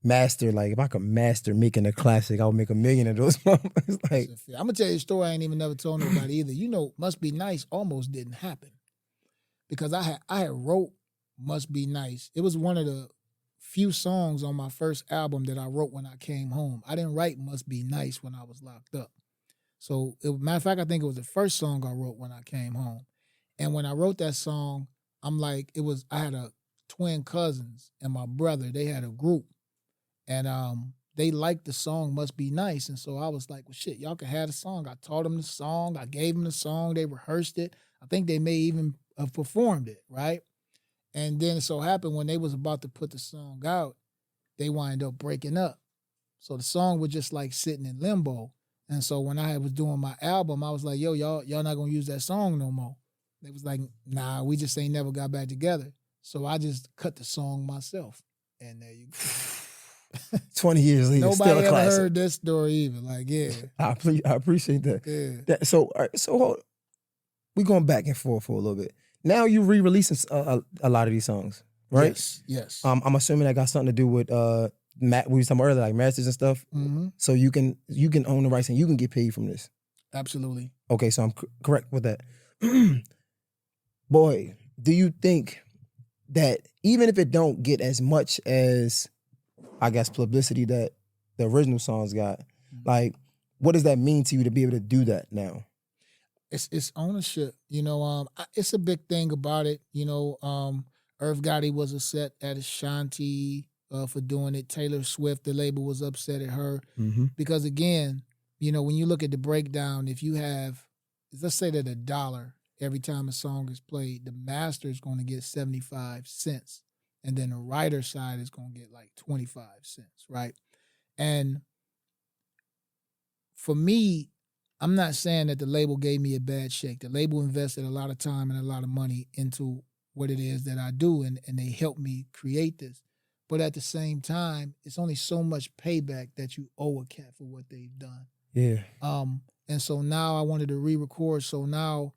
master. Like, if I could master making a classic, I would make 1 million of those. It's like, I'm gonna tell you a story I ain't even never told nobody either. You know, Must Be Nice almost didn't happen because I had wrote Must Be Nice. It was one of the few songs on my first album that I wrote when I came home. I didn't write Must Be Nice when I was locked up. So, matter of fact, I think it was the first song I wrote when I came home. And when I wrote that song, I had a twin cousins and my brother, they had a group. And they liked the song Must Be Nice. And so I was like, well, shit, y'all can have the song. I taught them the song. I gave them the song. They rehearsed it. I think they may even have performed it, right? And then it so happened when they was about to put the song out, they wind up breaking up. So the song was just like sitting in limbo. And so when I was doing my album, I was like, yo, y'all not going to use that song no more. They was like, nah, we just ain't never got back together. So I just cut the song myself. And there you go. 20 years later, Nobody still a ever classic. heard this story either. Like, yeah. I appreciate that. Yeah. So we going back and forth for a little bit. Now you re-releasing a lot of these songs, right? Yes. I'm assuming that got something to do with we was talking about earlier, like masters and stuff. Mm-hmm. So you can own the rights and you can get paid from this. Absolutely. Okay, so I'm correct with that. Boy, do you think that even if it don't get as much as, I guess, publicity that the original songs got, like, what does that mean to you to be able to do that now? It's ownership. You know, it's a big thing about it. You know, Irv Gotti was upset at Ashanti for doing it. Taylor Swift, the label, was upset at her. Mm-hmm. Because again, you know, when you look at the breakdown, if you have, let's say that $1 every time a song is played, the master is going to get 75 cents. And then the writer side is going to get like 25 cents, right? And for me, I'm not saying that the label gave me a bad shake. The label invested a lot of time and a lot of money into what it is that I do, and they helped me create this. But at the same time, it's only so much payback that you owe a cat for what they've done. Yeah. And so now I wanted to re-record. So now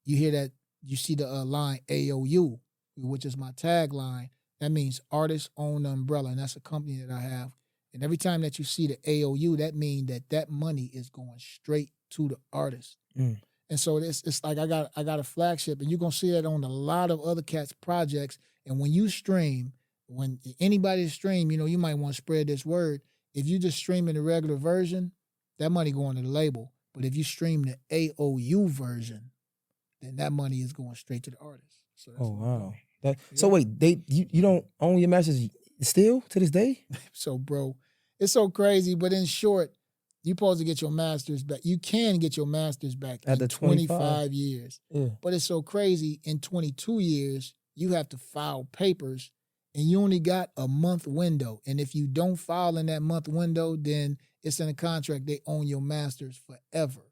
you hear that, you see the line AOU, which is my tagline. That means Artist Own Umbrella, and that's a company that I have. And every time that you see the AOU, that means that money is going straight to the artist. Mm. And so it's like I got a flagship, and you're gonna see that on a lot of other cats' projects. And when you stream, when anybody stream, you know, you might want to spread this word. If you just stream in the regular version, that money going to the label. But if you stream the AOU version, then that money is going straight to the artist. So that's wow. So wait, you don't own your masters still to this day? So, bro, it's so crazy. But in short, you're supposed to get your masters back. You can get your masters back After 25 years. Yeah. But it's so crazy. In 22 years, you have to file papers and you only got a month window. And if you don't file in that month window, then it's in a contract. They own your masters forever.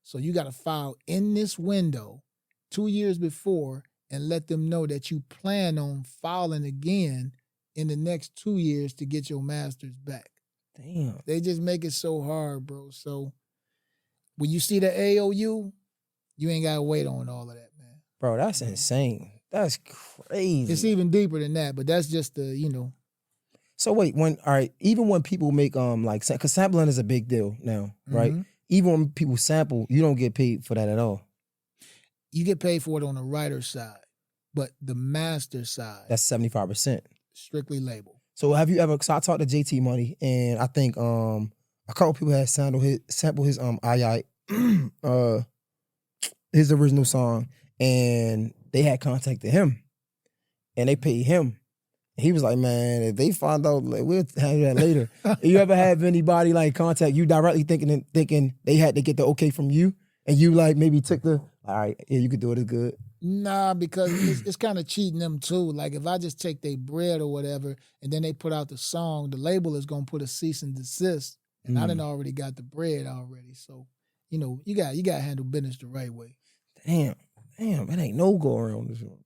So you got to file in this window 2 years before and let them know that you plan on filing again in the next 2 years to get your masters back. Damn. They just make it so hard, bro. So when you see the AOU, you ain't got to wait on all of that, man. Bro, that's insane. That's crazy. It's even deeper than that, but that's just the, So wait, even when people make like, because sampling is a big deal now, right? Even when people sample, you don't get paid for that at all. You get paid for it on the writer side, but the master side, That's 75%. strictly label. So have you ever? So I talked to JT Money, and I think a couple people had sample his I his original song, and they had contacted him, and they paid him. He was like, man, if they find out, like, we'll handle that later. You ever have anybody like contact you directly thinking they had to get the okay from you, and you like maybe took the, all right, yeah, you could do it, it's good. Nah, because it's kind of cheating them too. Like if I just take their bread or whatever, and then they put out the song, the label is gonna put a cease and desist, and I done already got the bread already. So, you got to handle business the right way. Damn, it ain't no go around this one.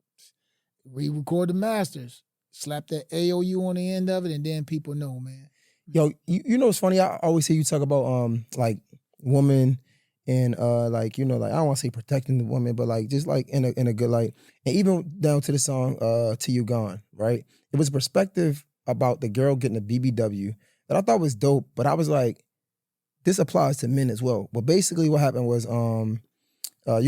Re-record the masters. Slap that AOU on the end of it, and then people know, man. Yo, you know what's funny? I always hear you talk about like women and like like I don't want to say protecting the woman, but like just like in a good light. And even down to the song "Till You Gone," right? It was a perspective about the girl getting a BBW that I thought was dope, but I was like, this applies to men as well. But basically, what happened was you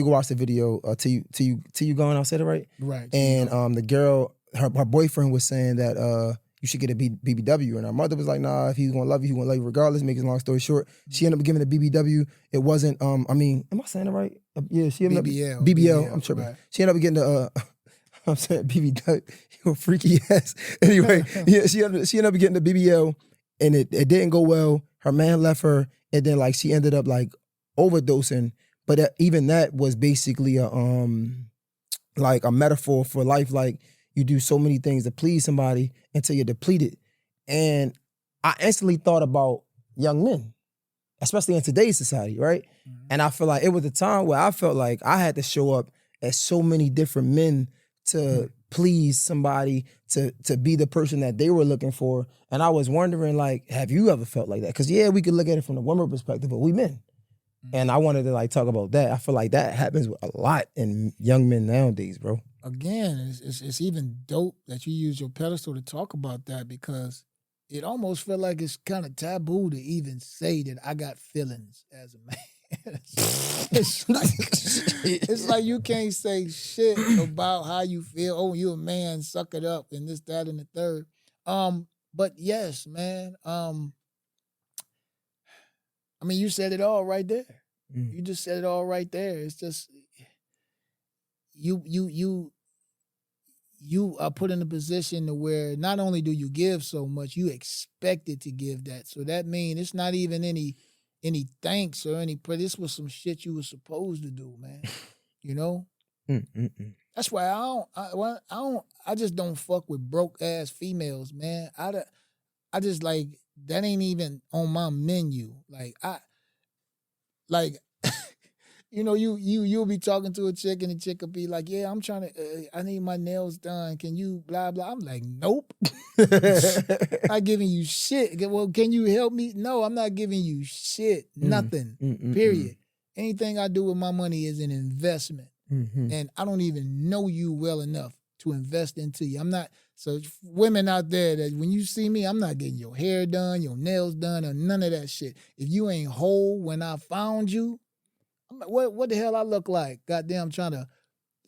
go watch the video "Till You Gone." I said it right, Right. and the girl. Her boyfriend was saying that you should get a BBW, and her mother was like, nah, if he's gonna love you, he's gonna love you regardless. Making a long story short, she ended up giving a BBW. It wasn't, am I saying it right? Yeah, she ended BBL. up BBL. I'm tripping. Right. She ended up getting the I'm saying BBW. You a freaky ass. Anyway, yeah, she ended up getting the BBL, and it didn't go well. Her man left her, and then like she ended up like overdosing. But even that was basically a like a metaphor for life, like. You do so many things to please somebody until you're depleted. And I instantly thought about young men, especially in today's society, right? Mm-hmm. And I feel like it was a time where I felt like I had to show up as so many different men to please somebody, to be the person that they were looking for. And I was wondering, like, have you ever felt like that? Because, yeah, we could look at it from the woman perspective, but we men. Mm-hmm. And I wanted to, like, talk about that. I feel like that happens a lot in young men nowadays, bro. Again, it's even dope that you use your pedestal to talk about that, because it almost feel like it's kind of taboo to even say that I got feelings as a man. it's like you can't say shit about how you feel. Oh, you a man, suck it up, and this, that, and the third. But yes, man. I mean, you said it all right there. You just said it all right there. It's just you are put in a position to where not only do you give so much, you expected to give that. So that means it's not even any thanks or any prayer. This was some shit you were supposed to do, man. That's why I just don't fuck with broke ass females, man. I just like, that ain't even on my menu. You'll be talking to a chick and the chick will be like, yeah, I'm trying to, I need my nails done. Can you blah, blah? I'm like, nope. Not giving you shit. Well, can you help me? No, I'm not giving you shit. Nothing. Period. Anything I do with my money is an investment. And I don't even know you well enough to invest into you. I'm not, so women out there that when you see me, I'm not getting your hair done, your nails done, or none of that shit. If you ain't whole when I found you, I'm like, what the hell I look like? Goddamn, trying to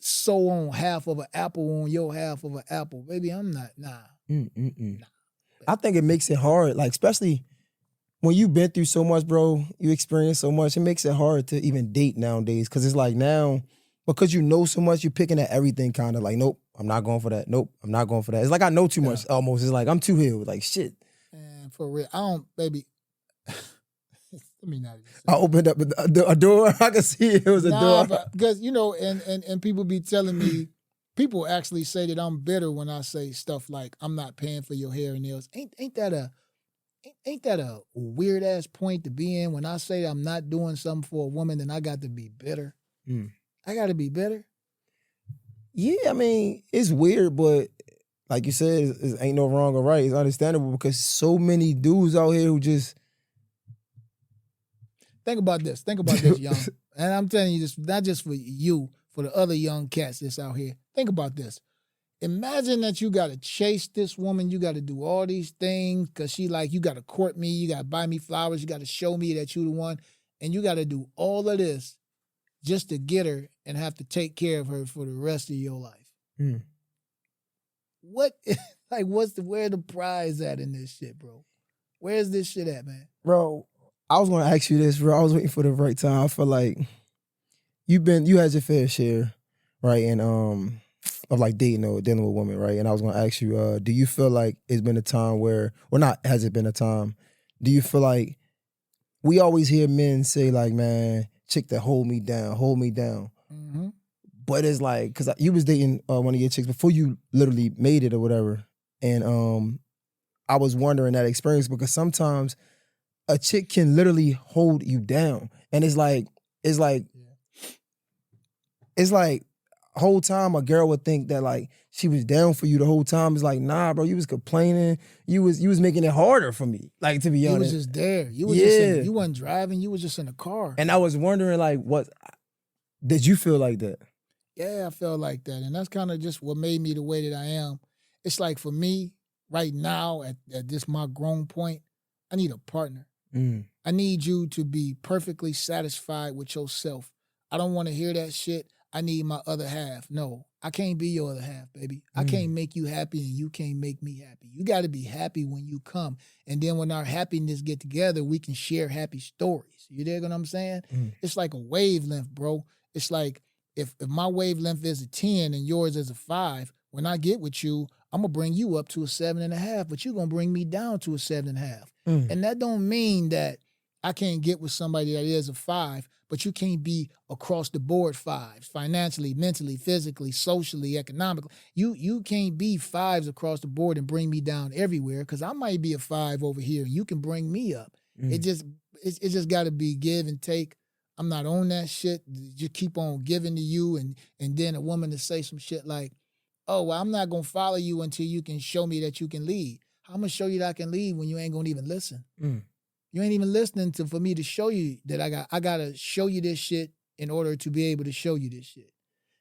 sew on half of an apple on your half of an apple. Baby, I'm not, nah. Nah. I think it makes it hard, like, especially when you've been through so much, bro, you experience so much, it makes it hard to even date nowadays. Because it's like now, because you know so much, you're picking at everything kind of like, nope, I'm not going for that. Nope, I'm not going for that. It's like I know too much almost. It's like I'm too healed. Like, shit. Man, for real. I don't, baby. Let me not even say I opened up a door. I could see it was a door. Because, and people be telling me, people actually say that I'm bitter when I say stuff like I'm not paying for your hair and nails. Ain't that a weird ass point to be in when I say I'm not doing something for a woman, then I got to be bitter. I got to be bitter. Yeah, I mean, it's weird, but like you said, it ain't no wrong or right. It's understandable because so many dudes out here who just think about this, young. And I'm telling you this, not just for you, for the other young cats that's out here. Think about this. Imagine that you got to chase this woman. You got to do all these things because she like, you got to court me. You got to buy me flowers. You got to show me that you the one. And you got to do all of this just to get her and have to take care of her for the rest of your life. What, like, where the prize at in this shit, bro? Where's this shit at, man? Bro, I was going to ask you this, bro. I was waiting for the right time. I feel like you had your fair share, right? And, of like dating or dealing with women, right? And I was gonna ask you, do you feel like it's been a time where, or not, has it been a time? Do you feel like we always hear men say like, man, chick that hold me down. Mm-hmm. But it's like, cause you was dating one of your chicks before you literally made it or whatever. And I was wondering that experience because sometimes a chick can literally hold you down. And it's like, whole time a girl would think that like she was down for you the whole time. It's like, nah, bro, you was complaining. You was making it harder for me. Like, to be honest. You was just there. You was just you wasn't driving, you was just in the car. And I was wondering like, what did you feel like that? Yeah, I felt like that. And that's kind of just what made me the way that I am. It's like for me, right now, at this my grown point, I need a partner. I need you to be perfectly satisfied with yourself. I don't want to hear that shit. I need my other half. No, I can't be your other half, baby. I can't make you happy and you can't make me happy. You got to be happy when you come. And then when our happiness get together, we can share happy stories. You dig what I'm saying? It's like a wavelength, bro. It's like if my wavelength is a 10 and yours is a 5, when I get with you, I'm going to bring you up to a 7.5, but you're going to bring me down to a 7.5. And that don't mean that I can't get with somebody that is a 5, but you can't be across the board 5s, financially, mentally, physically, socially, economically. You can't be 5s across the board and bring me down everywhere because I might be a 5 over here and you can bring me up. It just got to be give and take. I'm not on that shit. Just keep on giving to you and then a woman to say some shit like, oh, well, I'm not going to follow you until you can show me that you can lead. How I'm going to show you that I can lead when you ain't going to even listen? You ain't even listening for me to show you that I got to show you this shit in order to be able to show you this shit.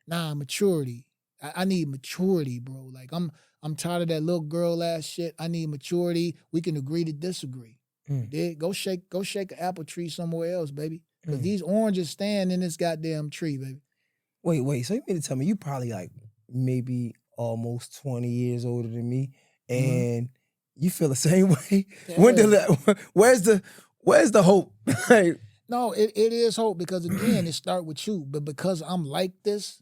Nah, maturity. I need maturity, bro. Like I'm tired of that little girl ass shit. I need maturity. We can agree to disagree. Go shake an apple tree somewhere else, baby. Because these oranges stand in this goddamn tree, baby. Wait. So you mean to tell me you probably like maybe almost 20 years older than me, and you feel the same way? Yeah. Where's the hope? No, it is hope because again, it start with you. But because I'm like this,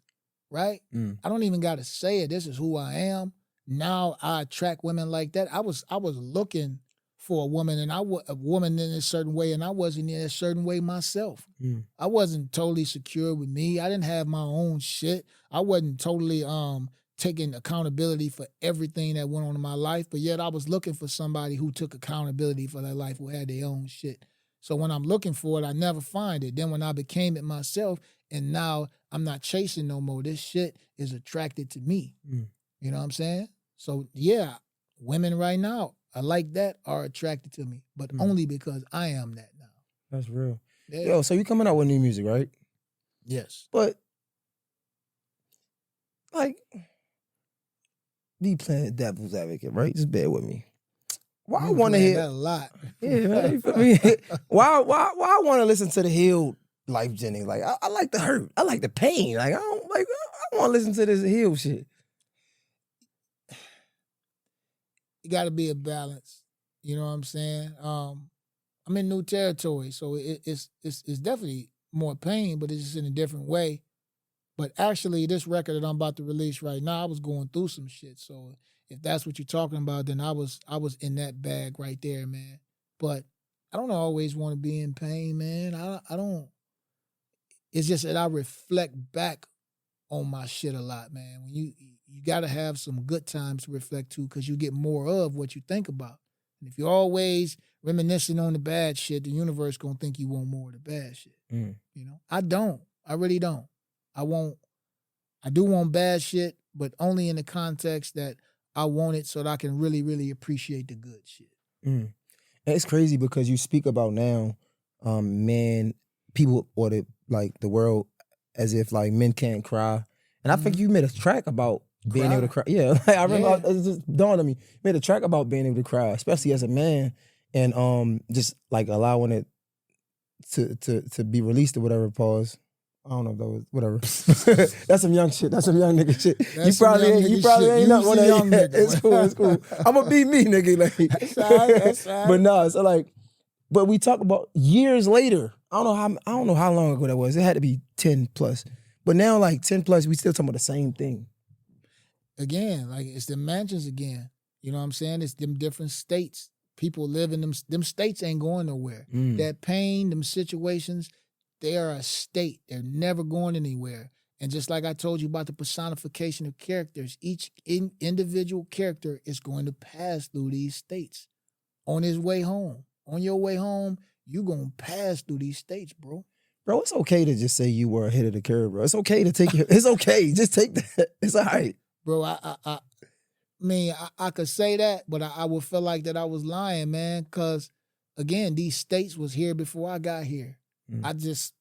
right? I don't even got to say it. This is who I am. Now I attract women like that. I was looking for a woman, and a woman in a certain way, and I wasn't in a certain way myself. I wasn't totally secure with me. I didn't have my own shit. I wasn't totally taking accountability for everything that went on in my life, but yet I was looking for somebody who took accountability for their life, who had their own shit. So when I'm looking for it, I never find it. Then when I became it myself, and now I'm not chasing no more, this shit is attracted to me. You know what I'm saying? So yeah, women right now are like that, are attracted to me, but only because I am that now. That's real. Yeah. Yo, so you coming out with new music, right? Yes. But like, be playing devil's advocate, right? Just bear with me. Why I want to hear that a lot? Yeah, man. You feel me? Why I want to listen to the healed Lyfe Jennings? Like I like the hurt, I like the pain. Like I want to listen to this healed shit. It got to be a balance. You know what I'm saying? I'm in new territory, so it's definitely more pain, but it's just in a different way. But actually, this record that I'm about to release right now, I was going through some shit. So if that's what you're talking about, then I was in that bag right there, man. But I don't always want to be in pain, man. I don't. It's just that I reflect back on my shit a lot, man. When you got to have some good times to reflect to, because you get more of what you think about. And if you're always reminiscing on the bad shit, the universe gonna think you want more of the bad shit. Mm. You know, I don't. I really don't. I do want bad shit, but only in the context that I want it so that I can really, really appreciate the good shit. Mm. And it's crazy because you speak about now, men, people or the world as if like men can't cry. And I think you made a track about being able to cry. Yeah, like, I remember it just dawned on me. You made a track about being able to cry, especially as a man, and just like allowing it to be released or whatever. Pause. I don't know if that was whatever. That's some young shit. That's some young nigga shit. That's You probably ain't not one of young that. nigga. It's cool. I'ma be me, nigga. Like, That's all right. That's all right. But no, so like, but we talk about years later. I don't know how long ago that was. It had to be 10 plus. But now, like 10 plus, we still talking about the same thing. Again, like it's the mansions again. You know what I'm saying? It's them different states. People live in them states ain't going nowhere. That pain, them situations, they are a state. They're never going anywhere. And just like I told you about the personification of characters, each individual character is going to pass through these states on his way home. On your way home, you going to pass through these states, bro. Bro, it's okay to just say you were ahead of the curve, bro. It's okay to take it. It's okay. Just take that. It's all right. Bro, I mean, I could say that, but I would feel like that I was lying, man, because, again, these states was here before I got here. I just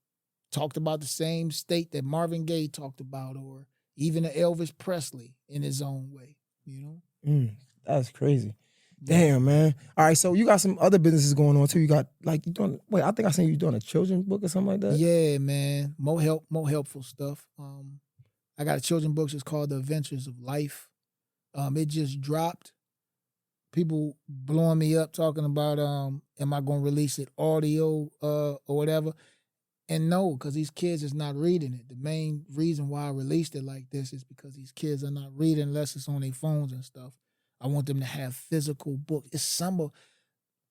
talked about the same state that Marvin Gaye talked about, or even Elvis Presley in his own way, you know? That's crazy. Damn, man. All right, so you got some other businesses going on too. You got I think I seen you doing a children's book or something like that. Yeah, man. More helpful stuff. I got a children's book. It's called The Adventures of Lyfe. It just dropped. People blowing me up talking about am I gonna release it audio or whatever? And no, because these kids is not reading it. The main reason why I released it like this is because these kids are not reading unless it's on their phones and stuff. I want them to have physical books. It's some,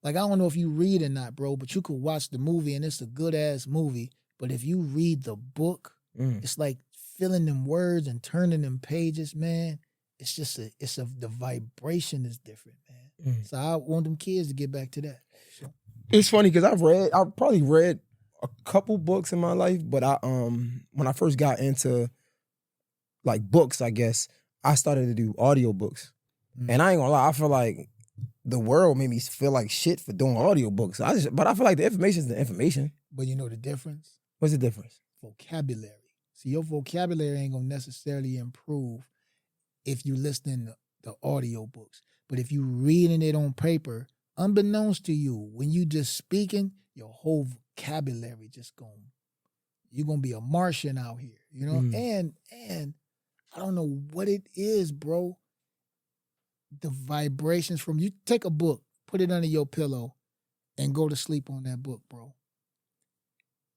like, I don't know if you read or not, bro, but you could watch the movie and it's a good-ass movie. But if you read the book, it's like filling them words and turning them pages, man. It's just the vibration is different, man. So I want them kids to get back to that. So. It's funny because I've probably read a couple books in my life, but when I first got into like books, I guess, I started to do audiobooks. And I ain't gonna lie, I feel like the world made me feel like shit for doing audiobooks. But I feel like the information is the information. But you know the difference? What's the difference? Vocabulary. See, your vocabulary ain't gonna necessarily improve if you listening to audiobooks. But if you reading it on paper, unbeknownst to you, when you just speaking, your whole vocabulary you're gonna be a Martian out here, you know? And I don't know what it is, bro. The vibrations from you take a book, put it under your pillow, and go to sleep on that book, bro.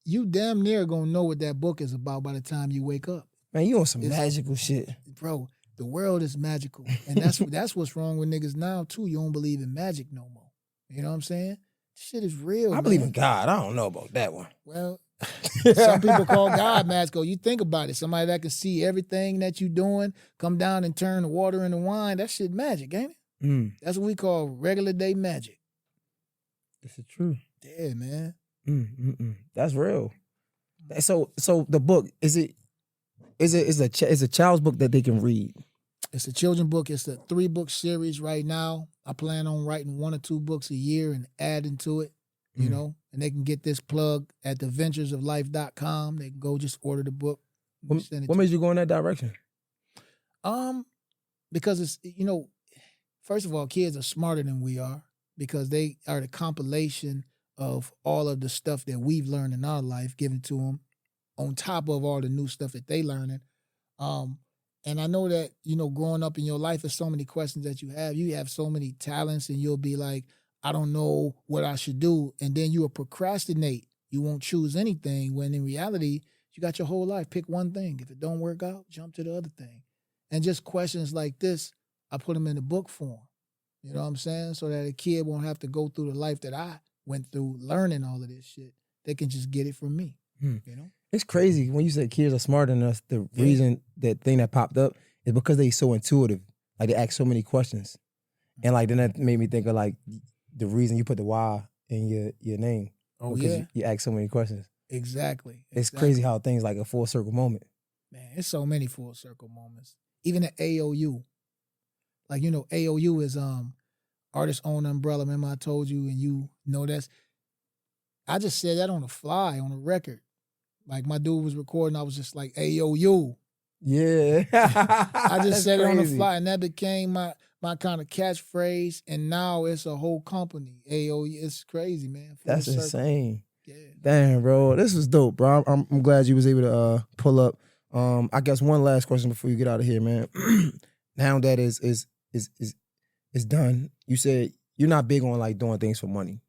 You damn near gonna know what that book is about by the time you wake up. Man, you on some magical shit. Bro, the world is magical. And that's what's wrong with niggas now, too. You don't believe in magic no more. You know what I'm saying? Shit is real, I believe in God. I don't know about that one. Well, some people call God magical. You think about it. Somebody that can see everything that you doing, come down and turn the water into wine. That shit magic, ain't it? That's what we call regular day magic. This is true. Yeah, man. That's real. So the book, is a child's book that they can read? It's a children's book. It's a 3-book series right now. I plan on writing 1 or 2 books a year and adding to it, you know, and they can get this plug at theadventuresoflife.com. They can go just order the book. What made you go in that direction? Because it's, you know, first of all, kids are smarter than we are because they are the compilation of all of the stuff that we've learned in our life given to them on top of all the new stuff that they learning. And I know that, you know, growing up in your life, there's so many questions that you have. You have so many talents and you'll be like, I don't know what I should do. And then you will procrastinate. You won't choose anything when in reality, you got your whole life. Pick one thing. If it don't work out, jump to the other thing. And just questions like this, I put them in the book form. You know what I'm saying? So that a kid won't have to go through the life that I went through learning all of this shit. They can just get it from me, you know? It's crazy when you say kids are smarter than us. The reason that thing that popped up is because they so intuitive. Like they ask so many questions, and like then that made me think of like the reason you put the why in your name. Oh because yeah, you ask so many questions. exactly. It's crazy how things like a full circle moment. Man, it's so many full circle moments. Even at AOU, like AOU is artist owned umbrella. Remember I told you, and you know that's. I just said that on the fly on a record. Like my dude was recording, I was just like AOU. Yeah, I just said it on the crazy. fly, and that became my kind of catchphrase. And now it's a whole company. AOU, it's crazy, man. Full That's circle. insane. Yeah. Damn, bro, this was dope, bro. I'm glad you was able to pull up. I guess one last question before you get out of here, man. Now that is done, you said you're not big on like doing things for money,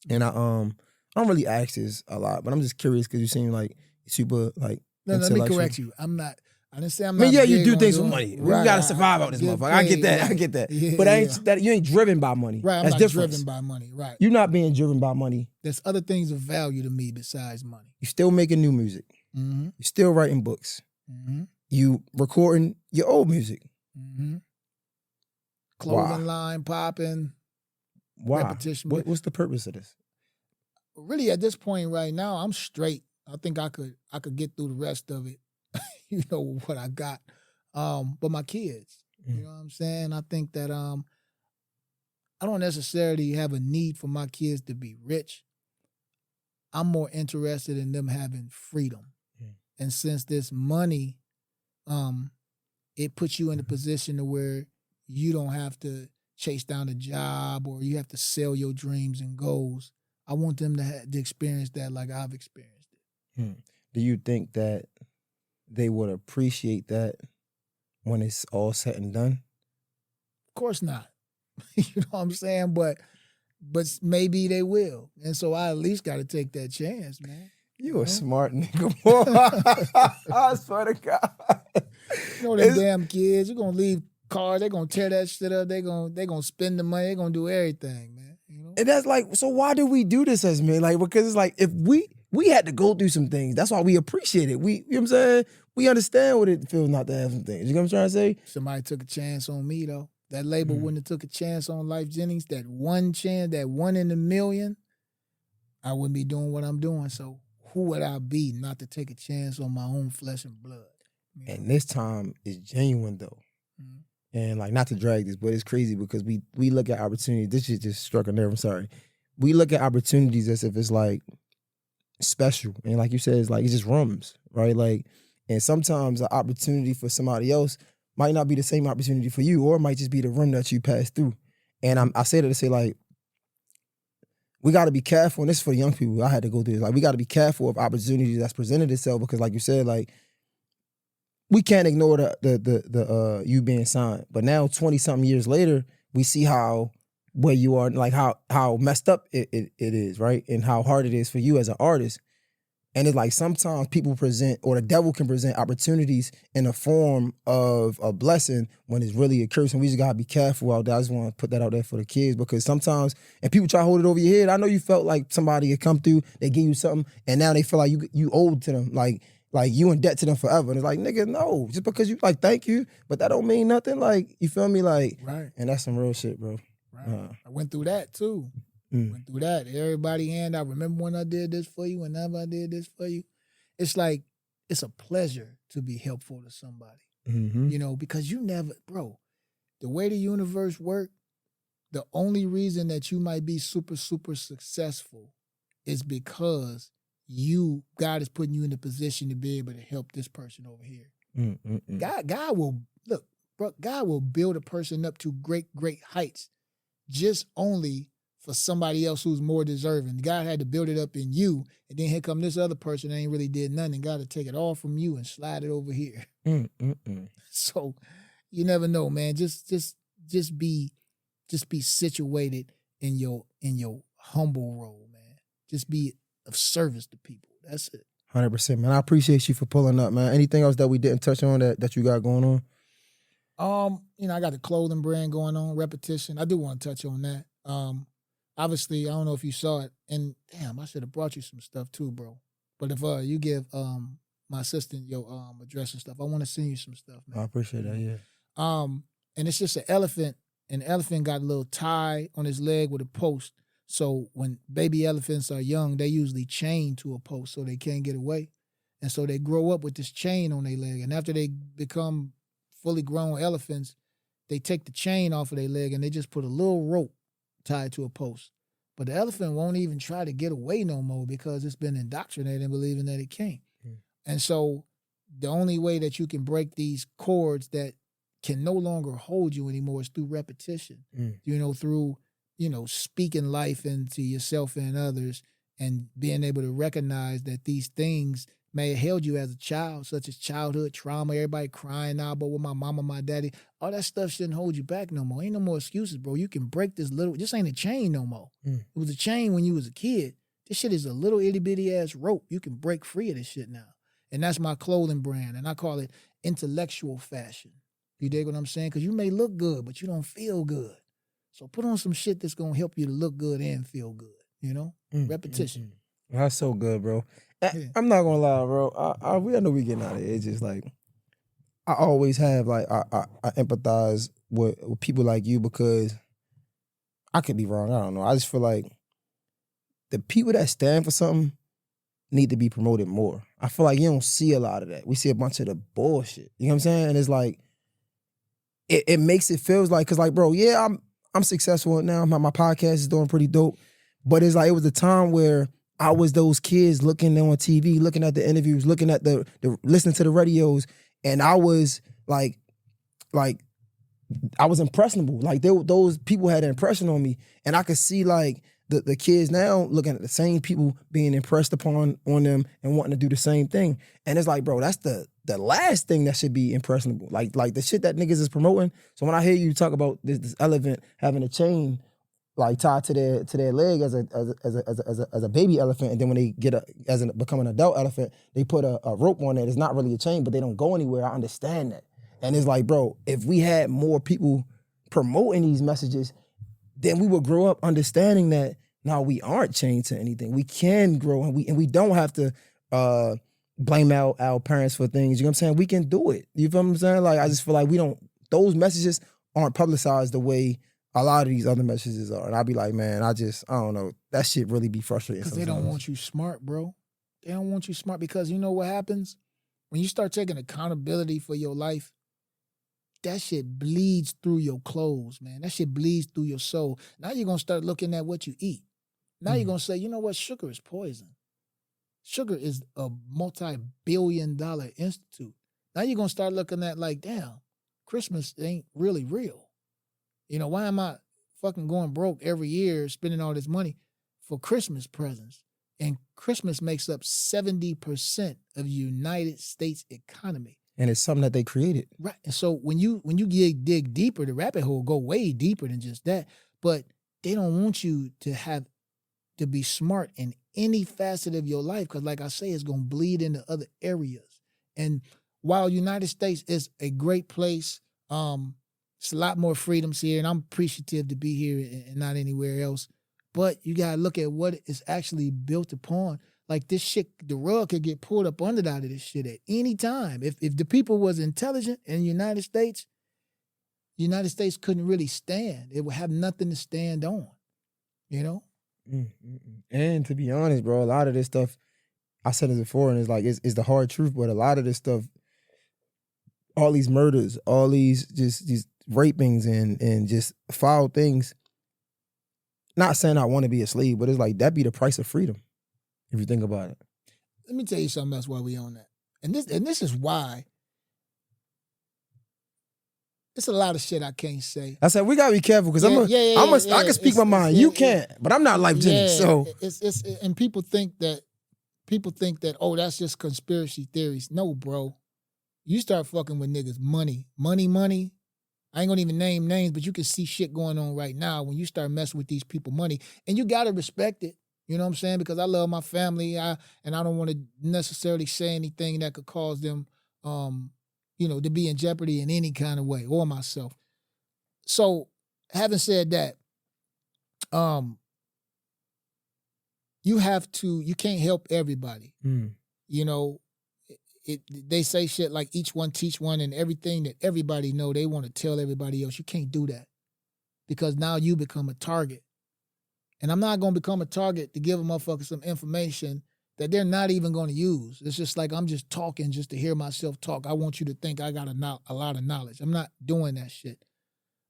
and I don't really ask this a lot, but I'm just curious because you seem like super like. No, let me intellectual. correct you. I'm not. I didn't say I'm I not. mean, yeah, you big do on things for doing- money. Right, We gotta survive out this get motherfucker. I get paid, that. right. I get that. Yeah, but I ain't yeah. that you ain't driven by money. Right, I'm That's not different. driven by money. Right. You're not being driven by money. There's other things of value to me besides money. You still making new music. Mm-hmm. You still writing books. Mm-hmm. You recording your old music. Mm-hmm. Clothing Why? line popping. Why? Repetition. What's the purpose of this? Really, at this point right now, I'm straight. I think I could get through the rest of it. You know what I got. But my kids, you know what I'm saying? I think that I don't necessarily have a need for my kids to be rich. I'm more interested in them having freedom. And since this money, it puts you in a position to where you don't have to chase down a job or you have to sell your dreams and goals. I want them to experience that like I've experienced it. Do you think that they would appreciate that when it's all said and done? Of course not. You know what I'm saying? But maybe they will. And so I at least got to take that chance, man. You a smart nigga, boy. I swear to God. You know them damn kids, you're going to leave cars, they're going to tear that shit up, they're gonna spend the money, they're going to do everything, man. You know? And that's like, so why do we do this as men? Like, because it's like, if we had to go through some things, that's why we appreciate it. You know what I'm saying? We understand what it feels not to have some things. You know what I'm trying to say? Somebody took a chance on me, though. That label wouldn't have took a chance on Lyfe Jennings, that one chance, that 1 in a million, I wouldn't be doing what I'm doing. So who would I be not to take a chance on my own flesh and blood? You know? And this time is genuine, though. And like, not to drag this, but it's crazy because we look at opportunities. This shit just struck a nerve. I'm sorry. We look at opportunities as if it's like special, and like you said, it's like it's just rooms, right? Like, and sometimes the opportunity for somebody else might not be the same opportunity for you, or it might just be the room that you pass through. And I say that to say like, we got to be careful, and this is for the young people. I had to go through this. Like, we got to be careful of opportunities that's presented itself because, like you said, like, we can't ignore the you being signed. But now, 20-something years later, we see how where you are, like how messed up it is, right? And how hard it is for you as an artist. And it's like sometimes people present, or the devil can present opportunities in the form of a blessing when it's really a curse. And we just gotta be careful out there. I just want to put that out there for the kids because sometimes, and people try to hold it over your head. I know you felt like somebody had come through, they give you something, and now they feel like you owed to them. Like you in debt to them forever. And it's like, nigga, no. Just because you like, thank you, but that don't mean nothing. Like, you feel me? Like, right. And that's some real shit, bro. Right. I went through that too. Went through that. Everybody hand. I remember when I did this for you, whenever I did this for you. It's like, it's a pleasure to be helpful to somebody. You know, because you never, bro, the way the universe works, the only reason that you might be super, super successful is because God is putting you in a position to be able to help this person over here. God will, look, bro, God will build a person up to great, great heights just only for somebody else who's more deserving. God had to build it up in you, and then here come this other person that ain't really did nothing, and God to take it all from you and slide it over here. So you never know, man. Just be situated in your humble role, man. Just be of service to people. That's it. 100%, man. I appreciate you for pulling up, man. Anything else that we didn't touch on that you got going on? You know, I got the clothing brand going on, Repetition. I do want to touch on that. Obviously, I don't know if you saw it, and damn, I should have brought you some stuff too, bro. But if you give my assistant your address and stuff, I want to send you some stuff, man. I appreciate that. Yeah. And it's just an elephant. And the elephant got a little tie on his leg with a post. So when baby elephants are young, they usually chain to a post so they can't get away. And so they grow up with this chain on their leg. And after they become fully grown elephants, they take the chain off of their leg and they just put a little rope tied to a post. But the elephant won't even try to get away no more because it's been indoctrinated in believing that it can't. And so the only way that you can break these cords that can no longer hold you anymore is through repetition, through, speaking life into yourself and others and being able to recognize that these things may have held you as a child, such as childhood trauma, everybody crying now about with my mama, my daddy. All that stuff shouldn't hold you back no more. Ain't no more excuses, bro. You can break this ain't a chain no more. It was a chain when you was a kid. This shit is a little itty bitty ass rope. You can break free of this shit now. And that's my clothing brand. And I call it intellectual fashion. You dig what I'm saying? Because you may look good, but you don't feel good. So put on some shit that's going to help you to look good and feel good, Repetition. That's so good, bro. Yeah. I'm not going to lie, bro. I know we getting out of it. It's just like, I always have, like, I empathize with people like you because I could be wrong. I don't know. I just feel like the people that stand for something need to be promoted more. I feel like you don't see a lot of that. We see a bunch of the bullshit. You know what I'm saying? And it's like, it makes it feels like, cause like, bro, yeah, I'm successful now. My podcast is doing pretty dope. But it's like, it was a time where I was those kids looking on TV, looking at the interviews, looking at the listening to the radios, and I was like I was impressionable. Like those people had an impression on me, and I could see like the kids now looking at the same people being impressed on them and wanting to do the same thing. And it's like, bro, that's the last thing that should be impressionable. Like the shit that niggas is promoting. So when I hear you talk about this elephant having a chain like tied to their leg as a baby elephant, and then when they become an adult elephant, they put a rope on it. It's not really a chain, but they don't go anywhere. I understand that. And it's like, bro, if we had more people promoting these messages, then we would grow up understanding that now we aren't chained to anything. We can grow, and we don't have to blame our parents for things. You know what I'm saying? We can do it. You feel what I'm saying? Like, I just feel like those messages aren't publicized the way a lot of these other messages are. And I'd be like, man, I don't know. That shit really be frustrating. Because they don't want you smart, bro. They don't want you smart because you know what happens? When you start taking accountability for your life, that shit bleeds through your clothes, man. That shit bleeds through your soul. Now you're going to start looking at what you eat. Now you're going to say, you know what? Sugar is poison. Sugar is a multi-billion-dollar institute. Now you're going to start looking at like, damn, Christmas ain't really real. Why am I fucking going broke every year spending all this money for Christmas presents? And Christmas makes up 70% of the United States economy. And it's something that they created. Right. And so when you dig deeper, the rabbit hole go way deeper than just that. But they don't want you to be smart in any facet of your life because, like I say, it's going to bleed into other areas. And while United States is a great place, it's a lot more freedoms here, and I'm appreciative to be here and not anywhere else. But you got to look at what it's actually built upon. Like this shit, the rug could get pulled up under out of this shit at any time. If the people was intelligent in the United States couldn't really stand. It would have nothing to stand on, And to be honest, bro, a lot of this stuff, I said it before, and it's like, it's the hard truth, but a lot of this stuff, all these murders, all these rapings and just foul things, not saying I want to be a slave, but it's like, that be the price of freedom. If you think about it. Let me tell you something else while we on that. And this is why it's a lot of shit I can't say. I said we gotta be careful because I can speak my mind. You can't, but I'm not Lyfe Jennings. So it's and people think that oh, that's just conspiracy theories. No, bro. You start fucking with niggas money. I ain't gonna even name names, but you can see shit going on right now when you start messing with these people money. And you gotta respect it. You know what I'm saying? Because I love my family, and I don't want to necessarily say anything that could cause them, to be in jeopardy in any kind of way, or myself. So, having said that, you can't help everybody. Mm. You know, they say shit like each one teach one, and everything that everybody know, they want to tell everybody else. You can't do that because now you become a target. And I'm not going to become a target to give a motherfucker some information that they're not even going to use. It's just like I'm just talking just to hear myself talk. I want you to think I got a lot of knowledge. I'm not doing that shit.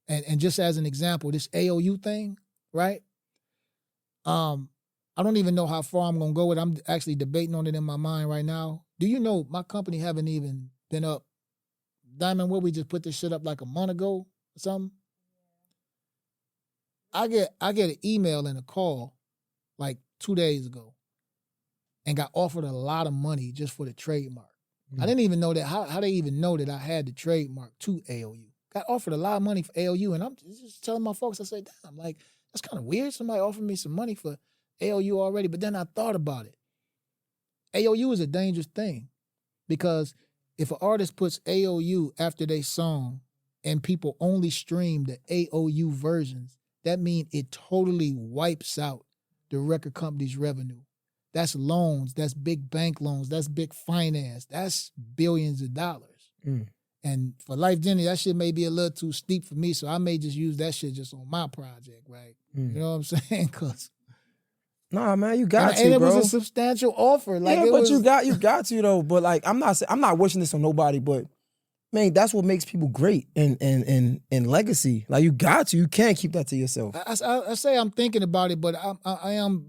And just as an example, this AOU thing, right? I don't even know how far I'm going to go with it. I'm actually debating on it in my mind right now. Do you know my company haven't even been up? Diamond, where we just put this shit up like a month ago or something? I get an email and a call like 2 days ago and got offered a lot of money just for the trademark. I didn't even know that. How they even know that I had the trademark to AOU? Got offered a lot of money for AOU, and I'm just telling my folks, I said, damn, like, that's kind of weird. Somebody offered me some money for AOU already, but then I thought about it. AOU is a dangerous thing because if an artist puts AOU after their song and people only stream the AOU versions, that means it totally wipes out the record company's revenue. That's loans, that's big bank loans, that's big finance, that's billions of dollars. Mm. And for Lyfe Jennings, that shit may be a little too steep for me, so I may just use that shit just on my project, right? Mm. You know what I'm saying? Cause Nah, man, you got to, and it bro. was a substantial offer. Like, yeah, it but was, you got to though. But like, I'm not wishing this on nobody. But man, that's what makes people great and legacy. Like, you got to. You can't keep that to yourself. I say I'm thinking about it, but I'm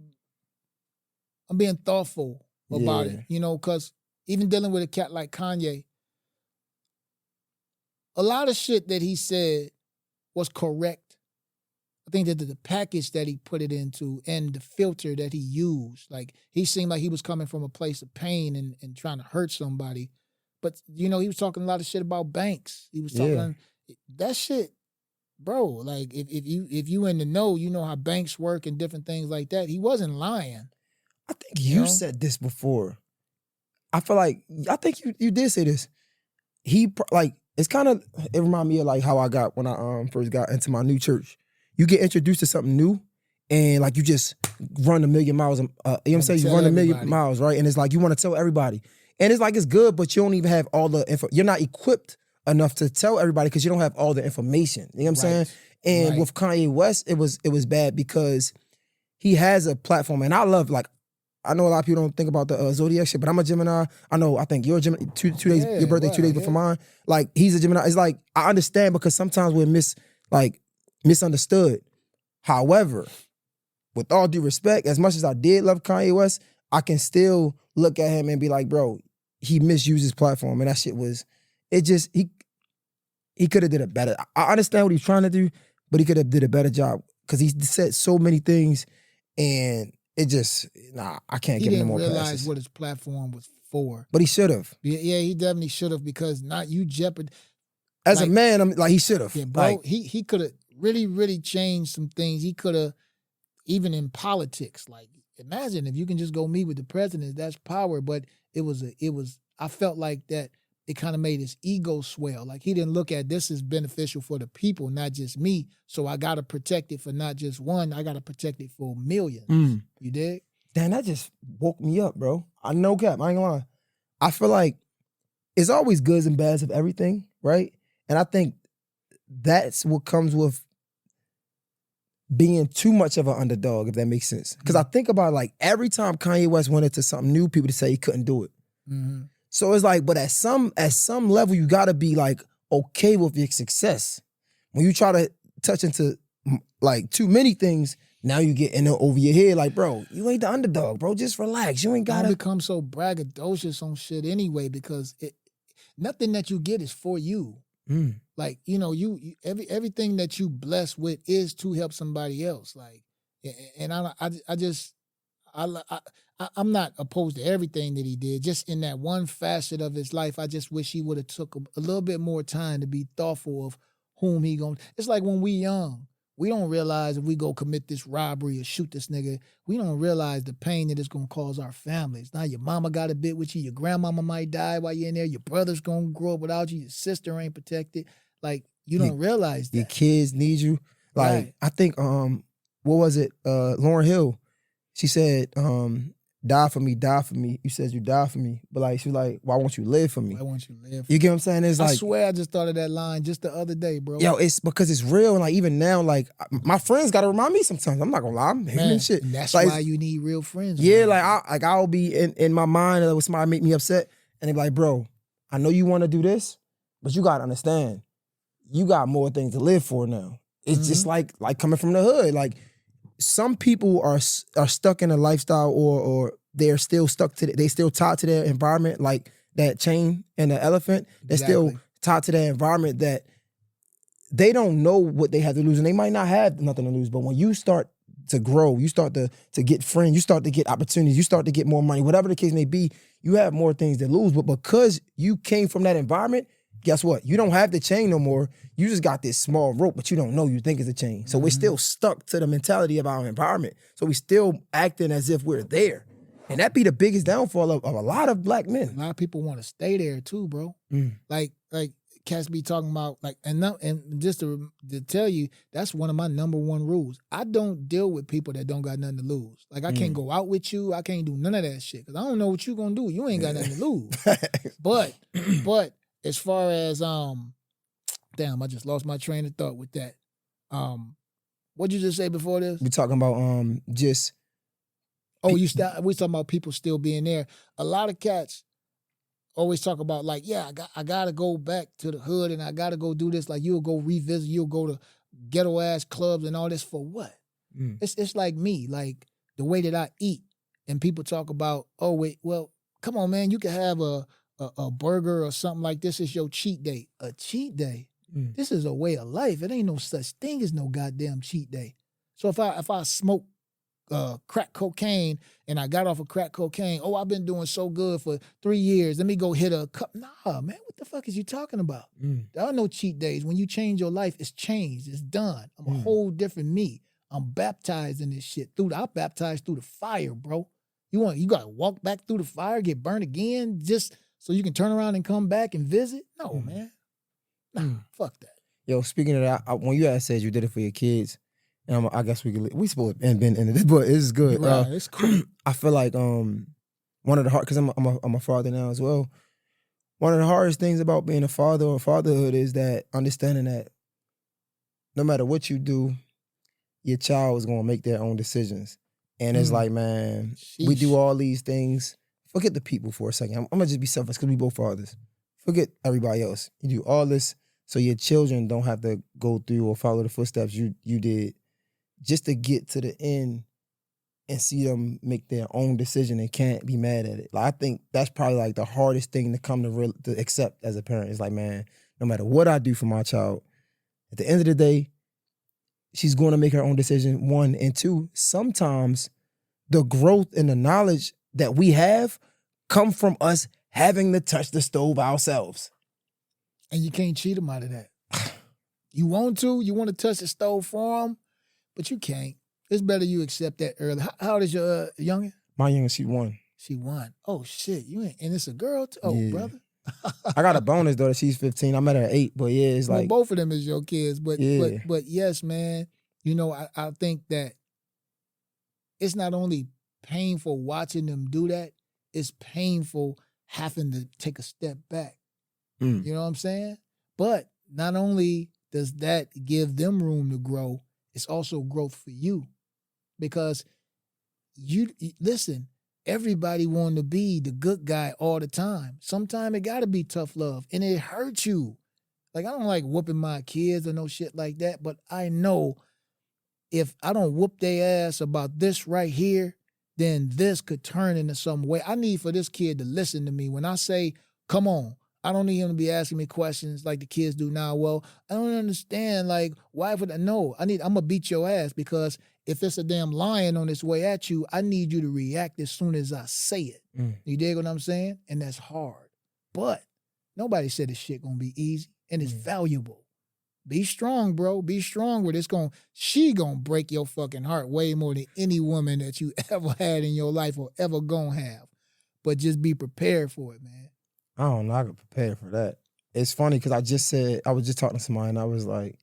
being thoughtful about it. You know, because even dealing with a cat like Kanye, a lot of shit that he said was correct. I think that the package that he put it into and the filter that he used, like, he seemed like he was coming from a place of pain and trying to hurt somebody. But, you know, he was talking a lot of shit about banks. He was talking that shit, bro. Like, if you in the know, you know how banks work and different things like that. He wasn't lying. I think you said this before. I think you did say this. It's kind of, it reminded me of like how I got when I first got into my new church. You get introduced to something new and like you just run a million miles. You know what I'm saying? You run a million miles, right? And it's like you want to tell everybody. And it's like it's good, but you don't even have all the info. You're not equipped enough to tell everybody because you don't have all the information. You know what I'm saying? And with Kanye West, it was bad because he has a platform. And I love, like, I know a lot of people don't think about the Zodiac shit, but I'm a Gemini. I think you're a Gemini. Two days, your birthday 2 days before mine. Like, he's a Gemini. It's like, I understand because sometimes we're misunderstood. However, with all due respect, as much as I did love Kanye West, I can still look at him and be like, bro, he misused his platform. And that shit was, he could have did it better. I understand what he's trying to do, but he could have did a better job because he said so many things and it just, I can't give him no more passes. He didn't realize what his platform was for. But he should have. Yeah, he definitely should have because not you jeopard. As a man, I'm like, he should have. Yeah, bro, like, he could have really, really changed some things. He could have, even in politics, like, imagine if you can just go meet with the president, that's power. But I felt like that it kind of made his ego swell. Like, he didn't look at this as beneficial for the people, not just me. So I got to protect it for not just one. I got to protect it for millions. You dig? Damn, that just woke me up, bro. I no cap, I ain't gonna lie. I feel like it's always goods and bads of everything, right? And I think that's what comes with being too much of an underdog, if that makes sense. Because I think about, like, every time Kanye West went into something new, people would say he couldn't do it. Mm-hmm. So it's like, but at some level, you gotta be like okay with your success. When you try to touch into like too many things, now you get in over your head. Like, bro, you ain't the underdog, bro. Just relax. You ain't gotta become so braggadocious on shit anyway because nothing that you get is for you. Like, you know, everything that you blessed with is to help somebody else. Like, and I'm not opposed to everything that he did. Just in that one facet of his life, I just wish he would have took a little bit more time to be thoughtful of whom he going. It's like when we young, we don't realize if we go commit this robbery or shoot this nigga, we don't realize the pain that it's going to cause our families. Now your mama got a bit with you, your grandmama might die while you're in there, your brother's going to grow up without you, your sister ain't protected. Like, you don't realize that. Your kids need you. Like, I think, what was it? Lauryn Hill, she said, die for me, die for me. You said you die for me. But like, she was like, why won't you live for me? Why won't you live? You get what I'm saying? It's I like, swear I just thought of that line just the other day, bro. yo, it's because it's real. And like, even now, like, my friends got to remind me sometimes. I'm not gonna lie, I'm human Man, and shit. and that's like, why you need real friends. yeah, man. like, I'll be in my mind with somebody make me upset. And they be like, bro, I know you want to do this, but you got to understand, you got more things to live for now. It's just like coming from the hood. Like, some people are stuck in a lifestyle or they're still stuck to they still tied to their environment, like that chain and the elephant. They're still tied to their environment that they don't know what they have to lose, and they might not have nothing to lose. But when you start to grow, you start to get friends, you start to get opportunities, you start to get more money, whatever the case may be, you have more things to lose. But because you came from that environment, guess what? You don't have the chain no more. You just got this small rope, but you don't know you think it's a chain. So we're still stuck to the mentality of our environment. So we still acting as if we're there. And that be the biggest downfall of a lot of black men. A lot of people want to stay there too, bro. Like cats be talking about and just to tell you, that's one of my number one rules. I don't deal with people that don't got nothing to lose. Like, I can't go out with you. I can't do none of that shit because I don't know what you gonna do. You ain't got nothing to lose. But as far as damn, I just lost my train of thought with that. What'd you just say before this? We talking about just. Oh, we talking about people still being there. A lot of cats always talk about like, yeah, I gotta go back to the hood and I gotta go do this. Like, you'll go revisit, you'll go to ghetto ass clubs and all this for what? It's like me, like the way that I eat, and people talk about, oh wait, well, come on, man, you can have a burger or something like this is your cheat day. A cheat day? This is a way of life. It ain't no such thing as no goddamn cheat day. So if I smoke crack cocaine and I got off of crack cocaine, oh, I've been doing so good for 3 years, let me go hit a cup. Nah, man, what the fuck is you talking about? There are no cheat days. When you change your life, it's changed. It's done. I'm a whole different me. I'm baptized in this shit. I baptized through the fire, bro. You gotta walk back through the fire, get burned again, just so you can turn around and come back and visit? No, man. Nah, fuck that. Yo, speaking of that, when you had said you did it for your kids, and I guess we supposed to been into this, but it's good. Right, it's cool. I feel like one of the hard, because I'm a father now as well. One of the hardest things about being a father or fatherhood is that understanding that no matter what you do, your child is gonna make their own decisions. And it's like, man, we do all these things. Forget the people for a second. I'm gonna just be selfish because we both fathers. Forget everybody else. You do all this so your children don't have to go through or follow the footsteps you did, just to get to the end and see them make their own decision and can't be mad at it. Like, I think that's probably like the hardest thing to come to accept as a parent. It's like, man, no matter what I do for my child, at the end of the day, she's going to make her own decision, one. And two, sometimes the growth and the knowledge that we have come from us having to touch the stove ourselves. And you can't cheat them out of that. You want to touch the stove for them, but you can't. It's better you accept that early. How old is your youngest? My youngest, she 1. She 1. Oh, shit. And it's a girl too? Oh, Yeah. brother. I got a bonus, though, that she's 15. I met her at 8, but yeah, it's like... Well, both of them is your kids, but yes, man, I think that it's not only painful watching them do that, it's painful having to take a step back. You know what I'm saying? But not only does that give them room to grow, it's also growth for you. Because listen, everybody want to be the good guy all the time. Sometimes it got to be tough love, and it hurts you. Like, I don't like whooping my kids or no shit like that, but I know if I don't whoop their ass about this right here, then this could turn into some way. I need for this kid to listen to me. When I say, come on, I don't need him to be asking me questions like the kids do now. Well, I don't understand, like, why would I know? I'm going to beat your ass, because if it's a damn lion on its way at you, I need you to react as soon as I say it. You dig what I'm saying? And that's hard. But nobody said this shit going to be easy, and it's valuable. Be strong, bro. Be strong with it. She gonna break your fucking heart way more than any woman that you ever had in your life or ever gonna have. But just be prepared for it, man. I don't know. I could prepare for that. It's funny because I was just talking to somebody and I was like,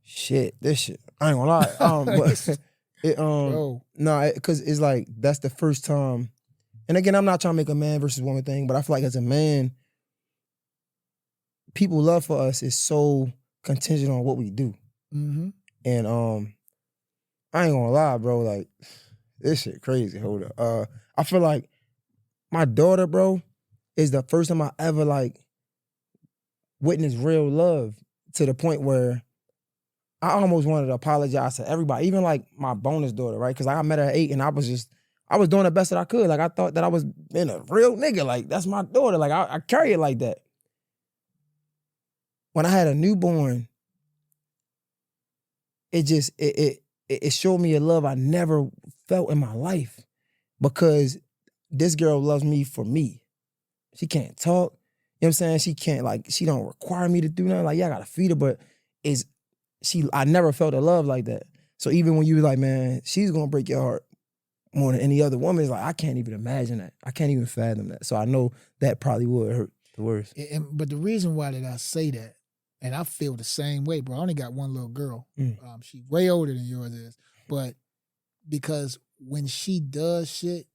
shit, this shit. I ain't gonna lie. Bro. No, because it's like that's the first time. And again, I'm not trying to make a man versus woman thing, but I feel like as a man, people love for us is so contingent on what we do. Mm-hmm. And I ain't gonna lie, bro. Like this shit crazy. Hold up. I feel like my daughter, bro, is the first time I ever like witnessed real love to the point where I almost wanted to apologize to everybody, even like my bonus daughter, right? Because like, I met her at 8 and I was doing the best that I could. Like I thought that I was being a real nigga. Like that's my daughter. Like I carry it like that. When I had a newborn, it showed me a love I never felt in my life because this girl loves me for me. She can't talk. You know what I'm saying? She can't she don't require me to do nothing. Like, yeah, I gotta feed her, but I never felt a love like that. So even when you was like, man, she's gonna break your heart more than any other woman, it's like, I can't even imagine that. I can't even fathom that. So I know that probably would hurt the worst. But the reason why did I say that, and I feel the same way, bro. I only got one little girl. She's way older than yours is. But because when she does shit,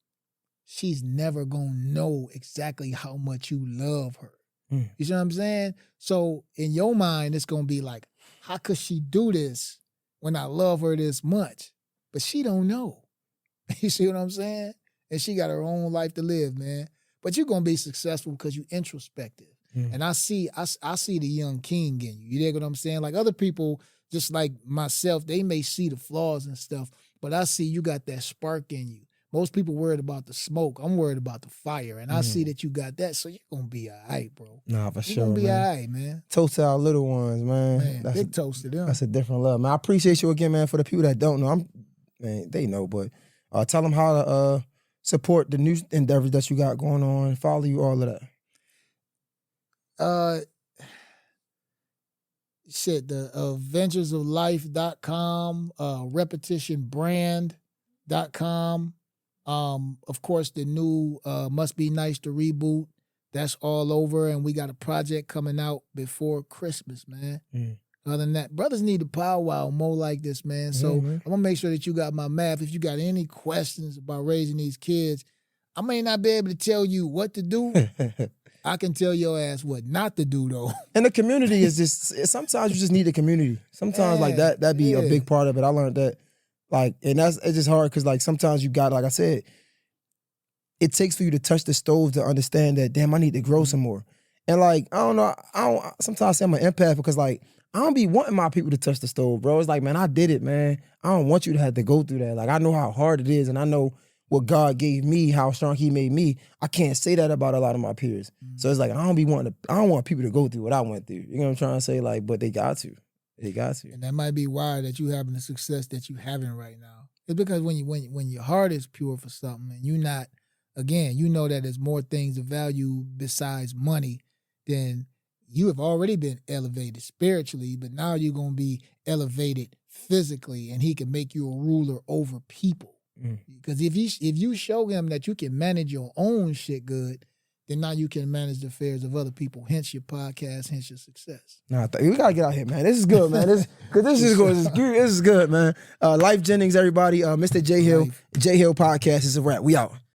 she's never gonna know exactly how much you love her. You see what I'm saying? So in your mind, it's gonna be like, how could she do this when I love her this much? But she don't know. You see what I'm saying? And she got her own life to live, man. But you're gonna be successful because you're introspective. And I see the young king in you. You dig what I'm saying? Like other people, just like myself, they may see the flaws and stuff, but I see you got that spark in you. Most people worried about the smoke. I'm worried about the fire. And I see that you got that, so you're going to be all right, bro. Nah, for sure, You're going to be man. all right, man. Toast to our little ones, man. Big toast to them. That's a different love, man. I appreciate you again, man. For the people that don't know, man, they know, but tell them how to support the new endeavors that you got going on, follow you, all of that. The adventuresoflife.com, repetitionbrand.com. Of course, the new Must Be Nice to Reboot. That's all over, and we got a project coming out before Christmas, man. Other than that, brothers need to powwow more like this, man. So I'm going to make sure that you got my math. If you got any questions about raising these kids, I may not be able to tell you what to do. I can tell your ass what not to do, though. And the community is just, sometimes you just need a community. Sometimes like that'd be a big part of it. I learned that. And it's just hard because sometimes you got, like I said, it takes for you to touch the stove to understand that, damn, I need to grow some more. And I don't know, sometimes I say I'm an empath because I don't be wanting my people to touch the stove, bro. It's like, man, I did it, man. I don't want you to have to go through that. I know how hard it is and I know what God gave me, how strong he made me. I can't say that about a lot of my peers. So it's like, I don't want people to go through what I went through. You know what I'm trying to say? But they got to. They got to. And that might be why that you having the success that you having right now. It's because when your heart is pure for something and you not, again, you know that there's more things of value besides money, then you have already been elevated spiritually, but now you're going to be elevated physically, and he can make you a ruler over people. Because if you show him that you can manage your own shit good, then now you can manage the affairs of other people. Hence your podcast, hence your success. Nah, we gotta get out here, man. This is good, man. This is good, man. Lyfe Jennings, everybody. Mr. J Hill, J Hill podcast is a wrap. We out.